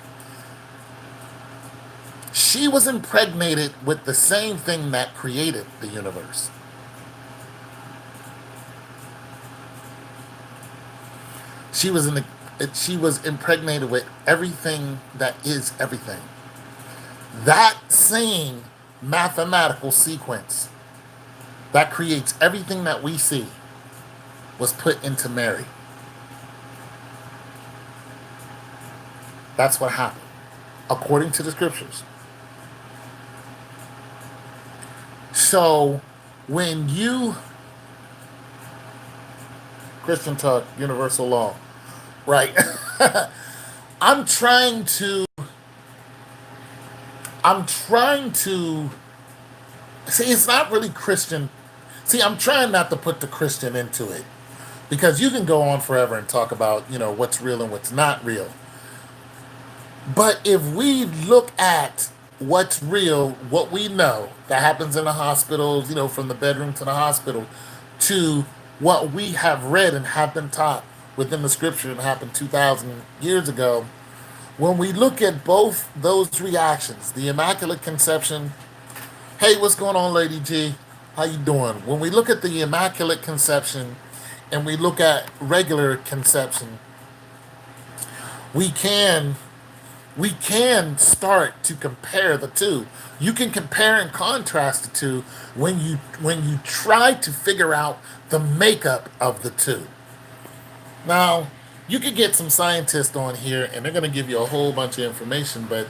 She was impregnated with the same thing that created the universe. She was impregnated with everything that is everything. That same mathematical sequence that creates everything that we see was put into Mary. That's what happened, according to the scriptures. So, when you, Christian talk, universal law, right? I'm trying to see, it's not really Christian. See, I'm trying not to put the Christian into it because you can go on forever and talk about, what's real and what's not real. But if we look at what's real, what we know that happens in the hospitals, from the bedroom to the hospital, to what we have read and have been taught within the scripture and happened 2,000 years ago, when we look at both those reactions, the Immaculate Conception, hey, what's going on, Lady G? How you doing? When we look at the Immaculate Conception and we look at regular conception, we can start to compare the two. You can compare and contrast the two when you try to figure out the makeup of the two. Now, you could get some scientists on here and they're going to give you a whole bunch of information, but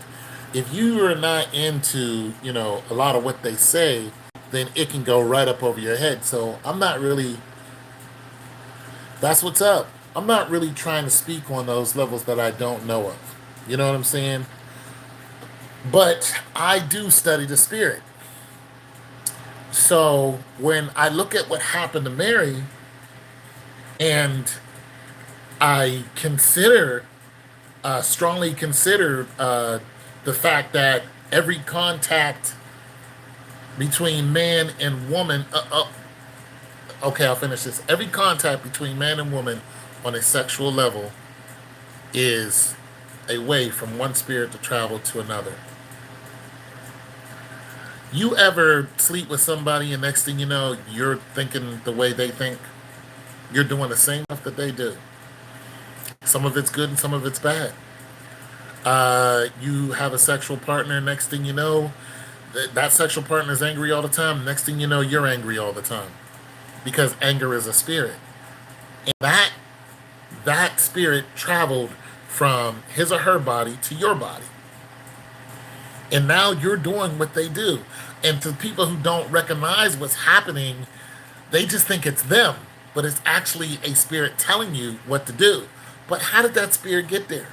if you are not into, a lot of what they say, then it can go right up over your head. So that's what's up. I'm not really trying to speak on those levels that I don't know of. You know what I'm saying? But I do study the spirit. So when I look at what happened to Mary and I consider, strongly consider the fact that every contact between man and woman, okay, I'll finish this. Every contact between man and woman on a sexual level is a way from one spirit to travel to another. You ever sleep with somebody and next thing you know, you're thinking the way they think? You're doing the same stuff that they do. Some of it's good and some of it's bad. You have a sexual partner, next thing you know, that sexual partner is angry all the time. Next thing you know, you're angry all the time because anger is a spirit. And that spirit traveled from his or her body to your body. And now you're doing what they do. And to people who don't recognize what's happening, they just think it's them, but it's actually a spirit telling you what to do. But how did that spirit get there?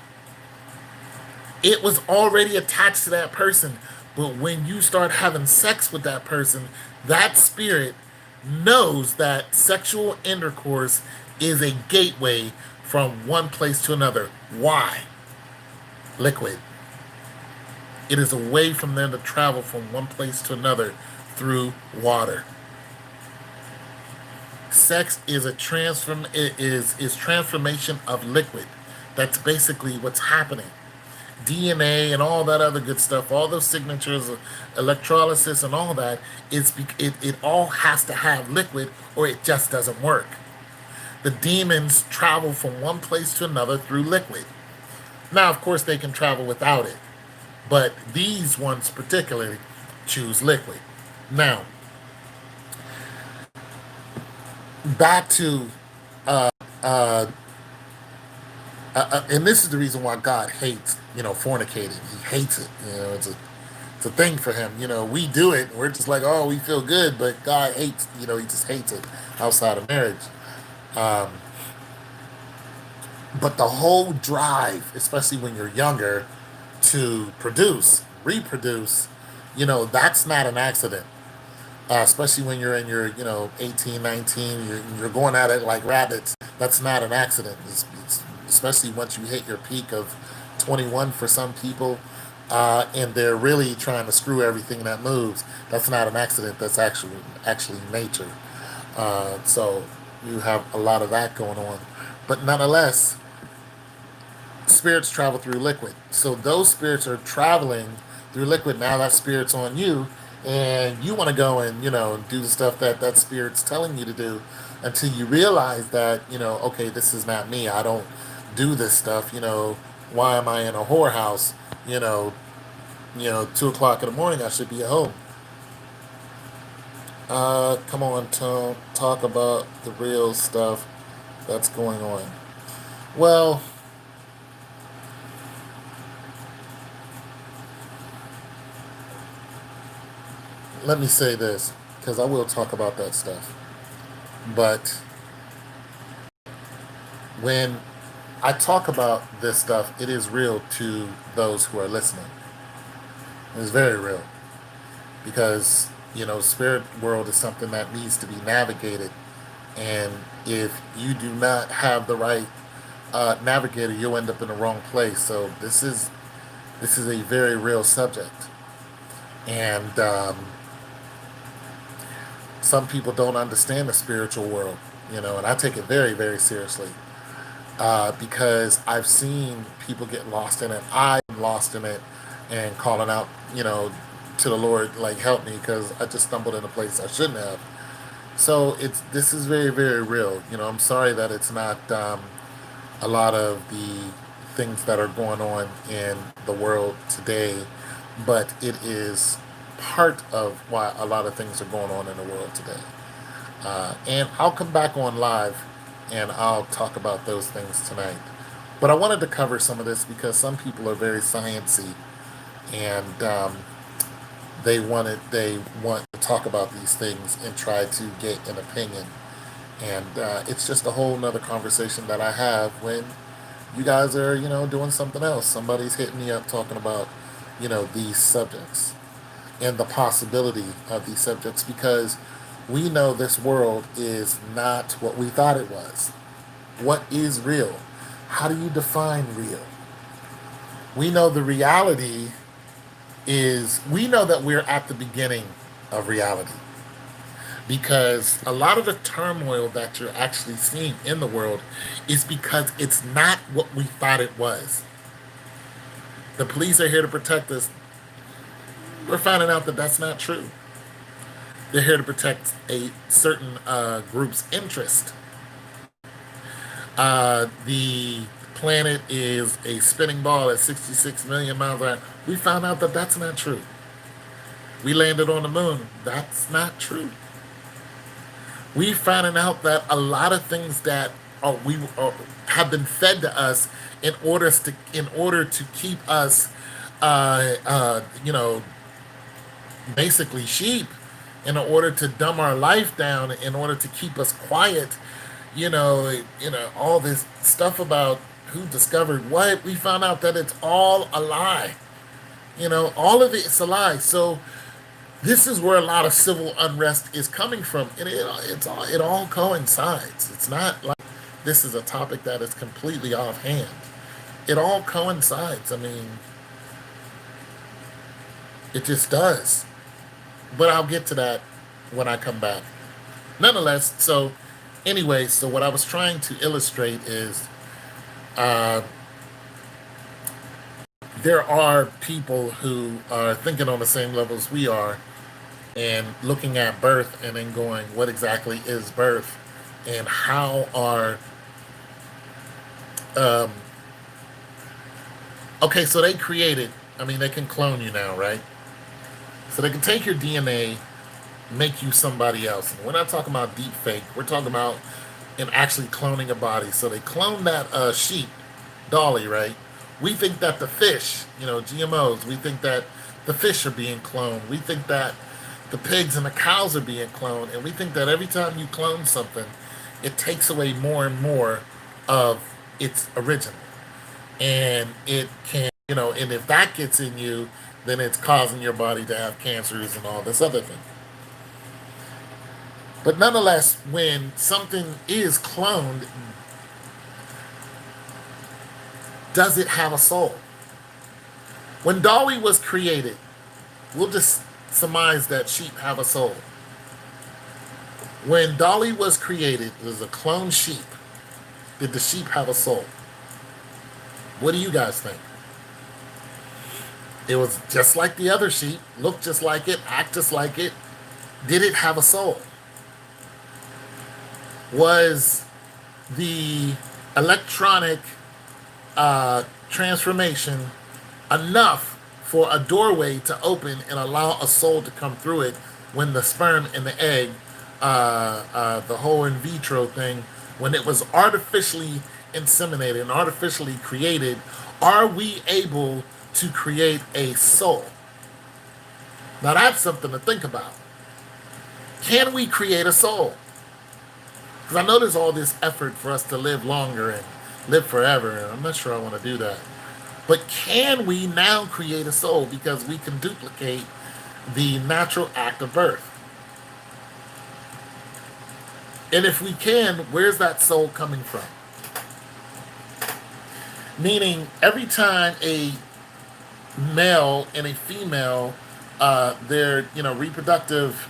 It was already attached to that person. But when you start having sex with that person, that spirit knows that sexual intercourse is a gateway from one place to another. Why? Liquid. It is a way from them to travel from one place to another through water. Sex is a is transformation of liquid. That's basically what's happening. DNA and all that other good stuff, all those signatures, electrolysis and all that, it all has to have liquid or it just doesn't work. The demons travel from one place to another through liquid. Now, of course, they can travel without it, but these ones particularly choose liquid. Now, back to, uh, and this is the reason why God hates, fornicating. He hates it. It's a thing for him. We do it. We're just like, oh, we feel good, but God hates. He just hates it outside of marriage. Um, but the whole drive, especially when you're younger, to produce, reproduce, that's not an accident. Especially when you're in your, 18, 19, you're going at it like rabbits. That's not an accident. Especially once you hit your peak of 21 for some people, and they're really trying to screw everything that moves. That's not an accident. That's actually nature. So you have a lot of that going on. But nonetheless, spirits travel through liquid. So those spirits are traveling through liquid. Now that spirit's on you, and you want to go and do the stuff that spirit's telling you to do, until you realize that okay, this is not me. I don't do this stuff. Why am I in a whorehouse? You know, 2 o'clock in the morning. I should be at home. Come on, Tom. Talk about the real stuff that's going on. Well, let me say this, because I will talk about that stuff. But when I talk about this stuff, it is real to those who are listening. It's very real because spirit world is something that needs to be navigated, and if you do not have the right navigator, you'll end up in the wrong place. So this is a very real subject, and some people don't understand the spiritual world, and I take it very, very seriously because I've seen people get lost in it. I'm lost in it and calling out, to the Lord, like, help me, because I just stumbled in a place I shouldn't have. So this is very, very real. I'm sorry that it's not a lot of the things that are going on in the world today, but it is part of why a lot of things are going on in the world today. And I'll come back on live and I'll talk about those things tonight. But I wanted to cover some of this because some people are very sciencey, and they want to talk about these things and try to get an opinion. And it's just a whole nother conversation that I have when you guys are doing something else. Somebody's hitting me up talking about these subjects and the possibility of these subjects, because we know this world is not what we thought it was. What is real? How do you define real? We know the reality is, we know that we're at the beginning of reality, because a lot of the turmoil that you're actually seeing in the world is because it's not what we thought it was. The police are here to protect us. We're finding out that that's not true. They're here to protect a certain group's interest. The planet is a spinning ball at 66 million miles an hour. We found out that that's not true. We landed on the moon. That's not true. We finding out that a lot of things that we have been fed to us in order to keep us, you know, basically sheep, in order to dumb our life down, in order to keep us quiet. All this stuff about who discovered what. We found out that it's all a lie. All of it's a lie. So this is where a lot of civil unrest is coming from, and it all coincides. It's not like this is a topic that is completely offhand. It all coincides. I mean, it just does. But I'll get to that when I come back. Nonetheless, so anyway, so what I was trying to illustrate is, uh, there are people who are thinking on the same level as we are, and looking at birth and then going, what exactly is birth? And how are, um, okay, so they created, I mean, they can clone you now, right? So they can take your DNA, make you somebody else. And we're not talking about deep fake. We're talking about in actually cloning a body. So they clone that sheep, Dolly, right? We think that the fish, GMOs, we think that the fish are being cloned. We think that the pigs and the cows are being cloned. And we think that every time you clone something, it takes away more and more of its original. And it can, and if that gets in you, then it's causing your body to have cancers and all this other thing. But nonetheless, when something is cloned, does it have a soul? When Dolly was created, we'll just surmise that sheep have a soul. When Dolly was created, it was a cloned sheep. Did the sheep have a soul? What do you guys think? It was just like the other sheep, looked just like it, act just like it. Did it have a soul? Was the electronic transformation enough for a doorway to open and allow a soul to come through it, when the sperm and the egg, the whole in vitro thing, when it was artificially inseminated and artificially created, are we able to create a soul? Now that's something to think about. Can we create a soul? Because I know there's all this effort for us to live longer and live forever, and I'm not sure I want to do that. But can we now create a soul, because we can duplicate the natural act of birth? And if we can, where's that soul coming from? Meaning, every time a male and a female, their reproductive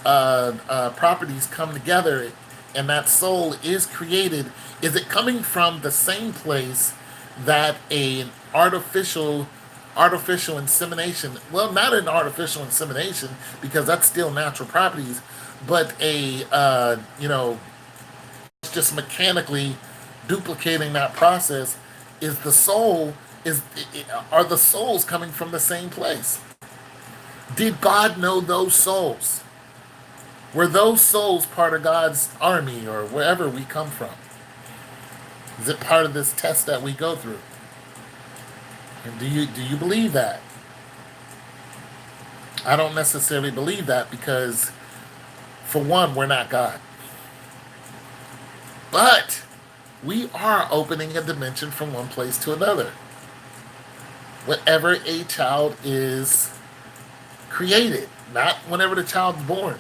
properties come together, and that soul is created, is it coming from the same place that an artificial insemination, well, not an artificial insemination, because that's still natural properties, but just mechanically duplicating that process, is the soul, are the souls coming from the same place? Did God know those souls? Were those souls part of God's army, or wherever we come from? Is it part of this test that we go through? And do you believe that? I don't necessarily believe that, because, for one, we're not God. But we are opening a dimension from one place to another. whenever a child is created, not whenever the child's born.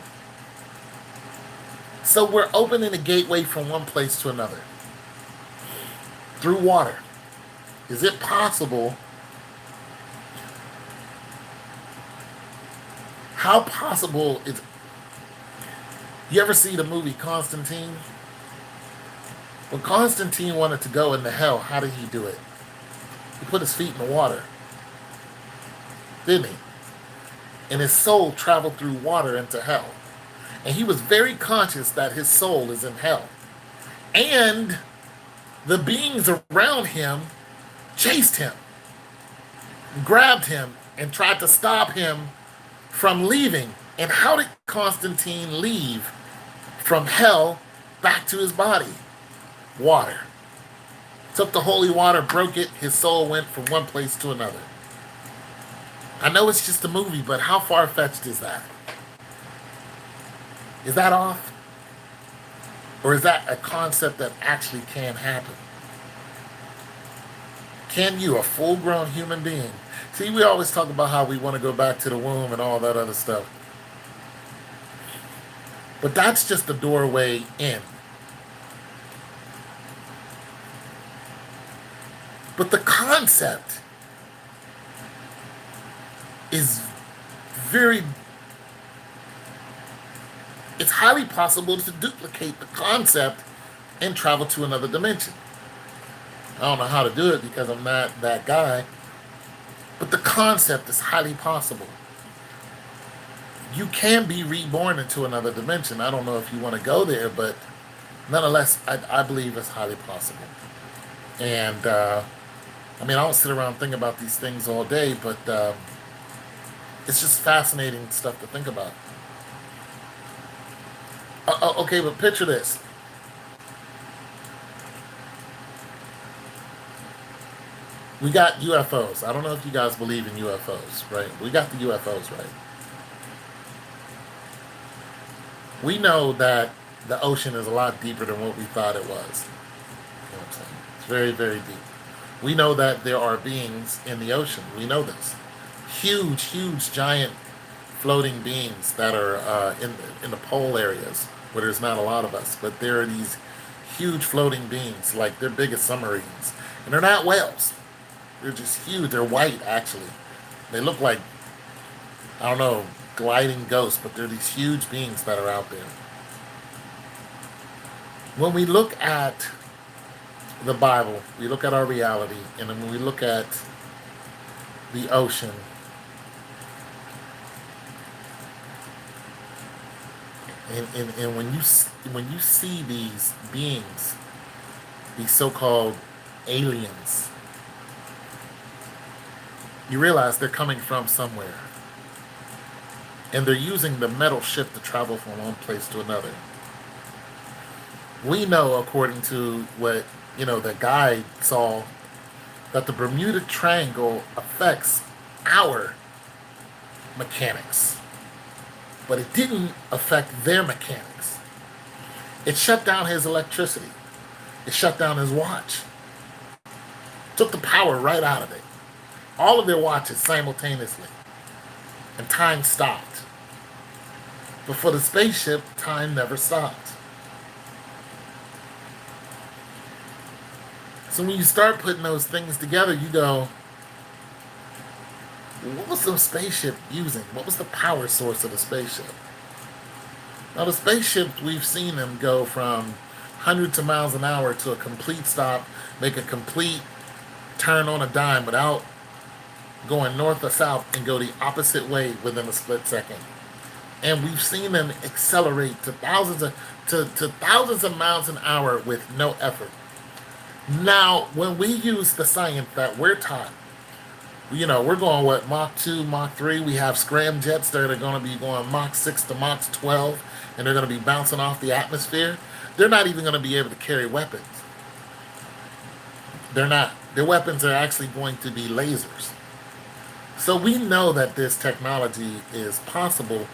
So we're opening a gateway from one place to another through water. Is it possible? How possible is? You ever see the movie Constantine? When Constantine wanted to go into hell, how did he do it? He put his feet in the water, didn't he? And his soul traveled through water into hell. And he was very conscious that his soul is in hell. And the beings around him chased him, grabbed him, and tried to stop him from leaving. And how did Constantine leave from hell back to his body? Water. Took the holy water, broke it, his soul went from one place to another. I know it's just a movie, but how far-fetched is that? Is that off? Or is that a concept that actually can happen? Can you, a full-grown human being? See, we always talk about how we want to go back to the womb and all that other stuff. But that's just the doorway in. But the concept is very, it's highly possible to duplicate the concept and travel to another dimension. I don't know how to do it because I'm not that guy, but the concept is highly possible. You can be reborn into another dimension. I don't know if you want to go there, but nonetheless, I believe it's highly possible. And I mean, I don't sit around thinking about these things all day, but it's just fascinating stuff to think about. Okay, but picture this. We got UFOs. I don't know if you guys believe in UFOs, right? We got the UFOs, right? We know that the ocean is a lot deeper than what we thought it was. You know what I'm saying? It's very, very deep. We know that there are beings in the ocean. We know this. Huge, huge, giant floating beings that are in the pole areas where there's not a lot of us. But there are these huge floating beings, like they're big as submarines. And they're not whales. They're just huge. They're white, actually. They look like, I don't know, gliding ghosts, but they're these huge beings that are out there. When we look at the Bible, we look at our reality, and then when we look at the ocean, and when you see these beings, these so-called aliens, you realize they're coming from somewhere. And they're using the metal ship to travel from one place to another. We know, according to what, the guy saw, that the Bermuda Triangle affects our mechanics. But it didn't affect their mechanics. It shut down his electricity. It shut down his watch. Took the power right out of it. All of their watches simultaneously. And time stopped. But for the spaceship, time never stopped. So when you start putting those things together, you go, what was the spaceship using? What was the power source of the spaceship? Now, the spaceships, we've seen them go from hundreds of miles an hour to a complete stop, make a complete turn on a dime without going north or south, and go the opposite way within a split second. And we've seen them accelerate to thousands of miles an hour with no effort. Now, when we use the science that we're taught, we're going, Mach 2, Mach 3. We have scramjets that are going to be going Mach 6 to Mach 12, and they're going to be bouncing off the atmosphere. They're not even going to be able to carry weapons. They're not. Their weapons are actually going to be lasers. So we know that this technology is possible,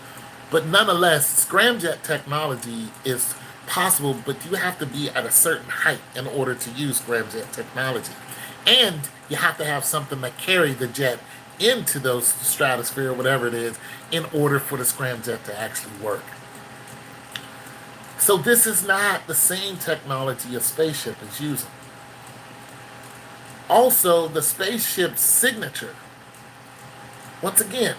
but nonetheless, scramjet technology is possible, but you have to be at a certain height in order to use scramjet technology. And you have to have something that carry the jet into those stratosphere, whatever it is, in order for the scramjet to actually work. So this is not the same technology a spaceship is using. Also, the spaceship's signature. Once again,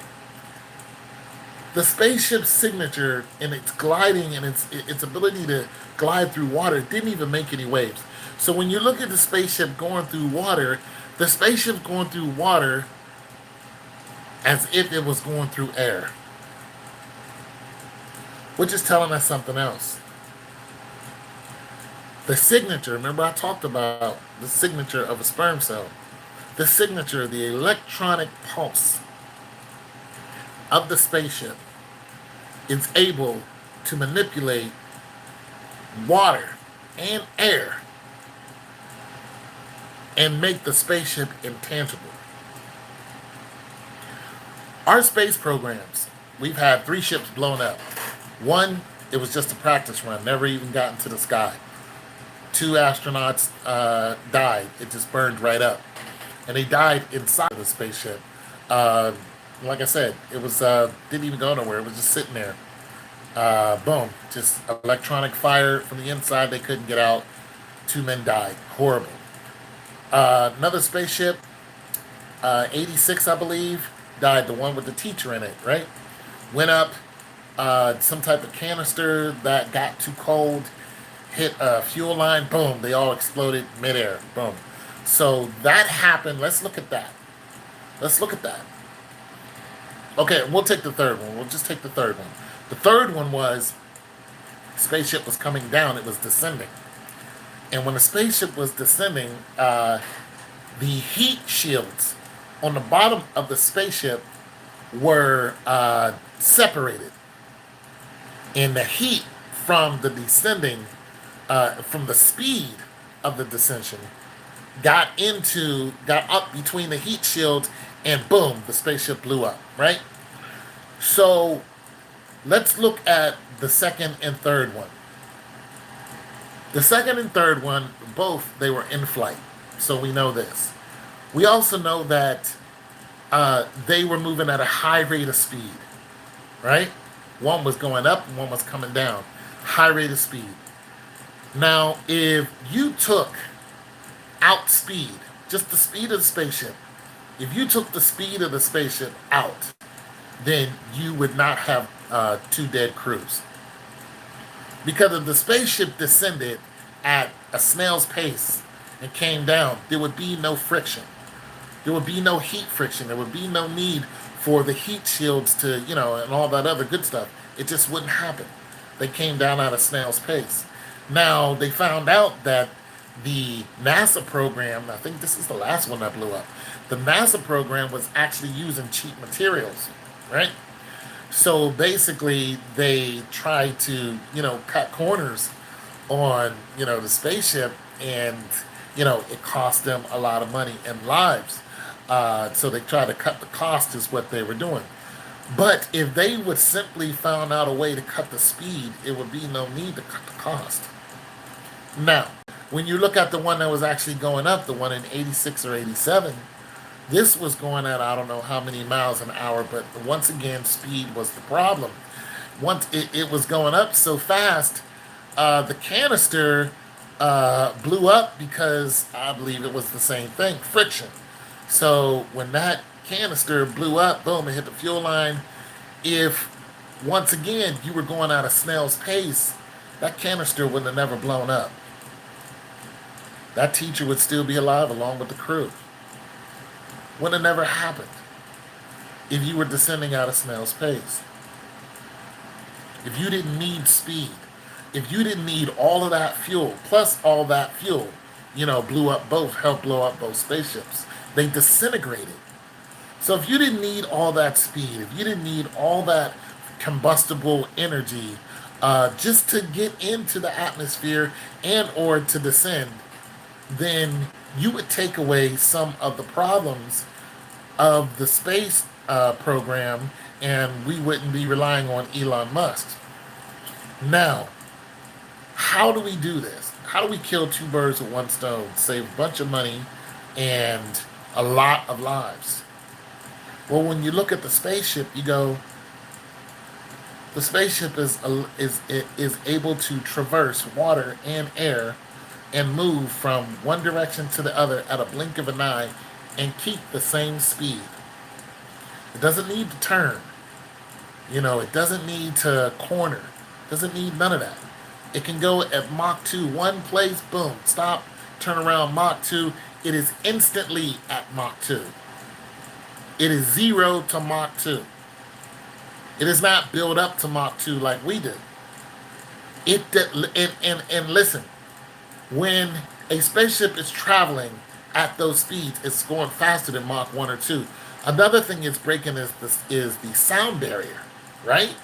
the spaceship's signature in its gliding and its ability to glide through water didn't even make any waves. So when you look at the spaceship going through water, the spaceship going through water as if it was going through air, which is telling us something else. The signature, remember I talked about the signature of a sperm cell. The signature, the electronic pulse of the spaceship is able to manipulate water and air and make the spaceship intangible. Our space programs, we've had 3 ships blown up. One, it was just a practice run, never even got into the sky. 2 astronauts died. It just burned right up. And they died inside of the spaceship. Like I said, it was didn't even go nowhere. It was just sitting there. Boom. Just electronic fire from the inside. They couldn't get out. 2 men died. Horrible. Another spaceship, 86, I believe, died. The one with the teacher in it, right? Went up. Some type of canister that got too cold, hit a fuel line. Boom. They all exploded midair. Boom. So that happened. Let's look at that. Let's look at that. Okay, we'll take the third one. We'll just take the third one. The third one was spaceship was coming down. It was descending. And when the spaceship was descending, the heat shields on the bottom of the spaceship were separated. And the heat from the descending, from the speed of the descension, got up between the heat shields, and boom, the spaceship blew up, right? So let's look at the second and third one. The second and third one, both, they were in flight. So we know this. We also know that they were moving at a high rate of speed, right? One was going up, one was coming down. High rate of speed. Now, if you took out speed, just the speed of the spaceship, if you took the speed of the spaceship out, then you would not have 2 dead crews. Because if the spaceship descended at a snail's pace and came down, there would be no friction. There would be no heat friction. There would be no need for the heat shields to, and all that other good stuff. It just wouldn't happen. They came down at a snail's pace. Now, they found out that the NASA program, I think this is the last one that blew up, the NASA program was actually using cheap materials, right? So basically, they tried to, cut corners on, the spaceship, and, it cost them a lot of money and lives. So they tried to cut the cost is what they were doing. But if they would simply found out a way to cut the speed, it would be no need to cut the cost. Now, when you look at the one that was actually going up, the one in 86 or 87, this was going at I don't know how many miles an hour, but once again, speed was the problem. Once it was going up so fast, the canister blew up because I believe it was the same thing, friction. So when that canister blew up, boom, it hit the fuel line. If, once again, you were going at a snail's pace, that canister would have never blown up. That teacher would still be alive along with the crew. Would have never happened if you were descending at a snail's pace. If you didn't need speed, if you didn't need all of that fuel, plus all that fuel, helped blow up both spaceships. They disintegrated. So if you didn't need all that speed, if you didn't need all that combustible energy just to get into the atmosphere and or to descend, then you would take away some of the problems of the space program, and we wouldn't be relying on Elon Musk. Now, how do we do this? How do we kill 2 birds with 1 stone, save a bunch of money, and a lot of lives. Well, when you look at the spaceship, you go, the spaceship is able to traverse water and air and move from one direction to the other at a blink of an eye and keep the same speed. It doesn't need to turn. It doesn't need to corner. It doesn't need none of that. It can go at Mach 2, one place, boom, stop, turn around, Mach 2. It is instantly at Mach 2. It is 0 to Mach 2. It is not built up to Mach 2 like we did. And listen, when a spaceship is traveling at those speeds, it's going faster than Mach 1 or 2. Another thing it's breaking is the sound barrier, right?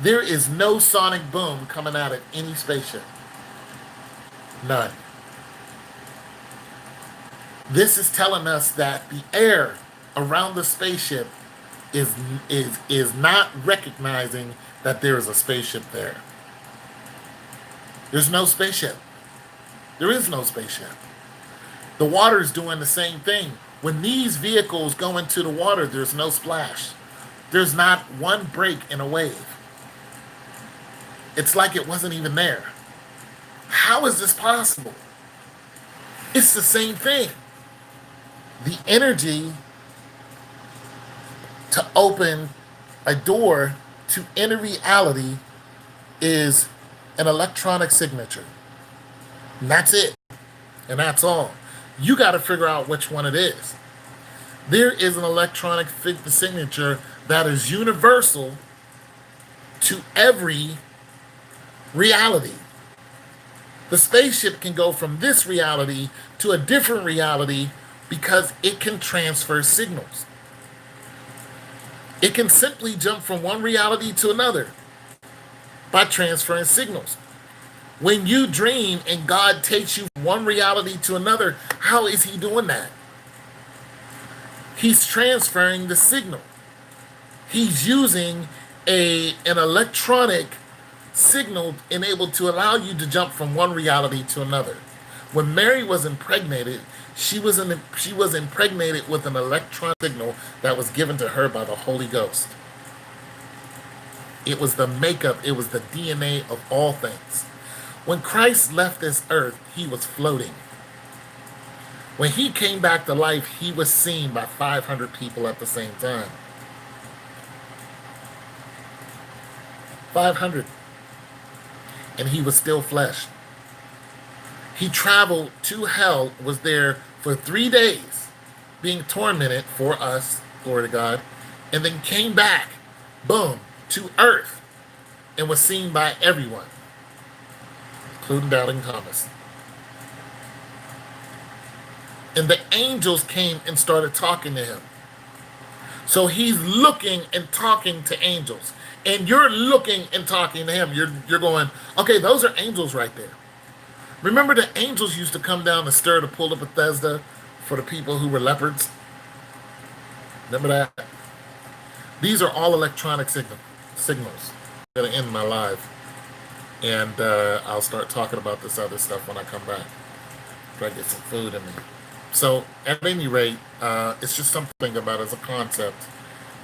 There is no sonic boom coming out of any spaceship. None. This is telling us that the air around the spaceship is not recognizing that there is a spaceship there. There's no spaceship. There is no spaceship. The water is doing the same thing. When these vehicles go into the water, there's no splash. There's not one break in a wave. It's like it wasn't even there. How is this possible? It's the same thing. The energy to open a door to enter reality is an electronic signature. And that's it. And that's all. You got to figure out which one it is. There is an electronic signature that is universal to every reality. The spaceship can go from this reality to a different reality because it can transfer signals. It can simply jump from one reality to another by transferring signals. When you dream and God takes you from one reality to another, how is he doing that? He's transferring the signal. He's using an electronic signal enabled to allow you to jump from one reality to another. When Mary was impregnated, she was impregnated with an electronic signal that was given to her by the Holy Ghost. It was the makeup, it was the DNA of all things. When Christ left this earth, he was floating. When he came back to life, he was seen by 500 people at the same time. 500. And he was still flesh. He traveled to hell, was there for 3 days, being tormented for us, glory to God, and then came back, boom, to earth, and was seen by everyone, including doubting Thomas. And the angels came and started talking to him. So he's looking and talking to angels. And you're looking and talking to him. You're going, okay, those are angels right there. Remember the angels used to come down to stir the pool of Bethesda for the people who were leopards? Remember that? These are all electronic signals. I'm going to end my live. And I'll start talking about this other stuff when I come back. Try to get some food in me. So, at any rate, it's just something about it as a concept.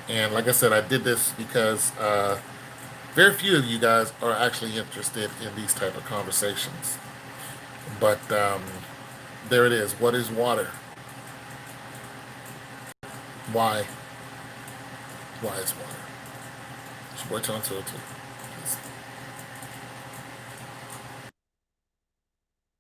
And like I said, I did this because very few of you guys are actually interested in these type of conversations. But there it is. What is water? Why? Why is water? It's your boy Tom Tilton.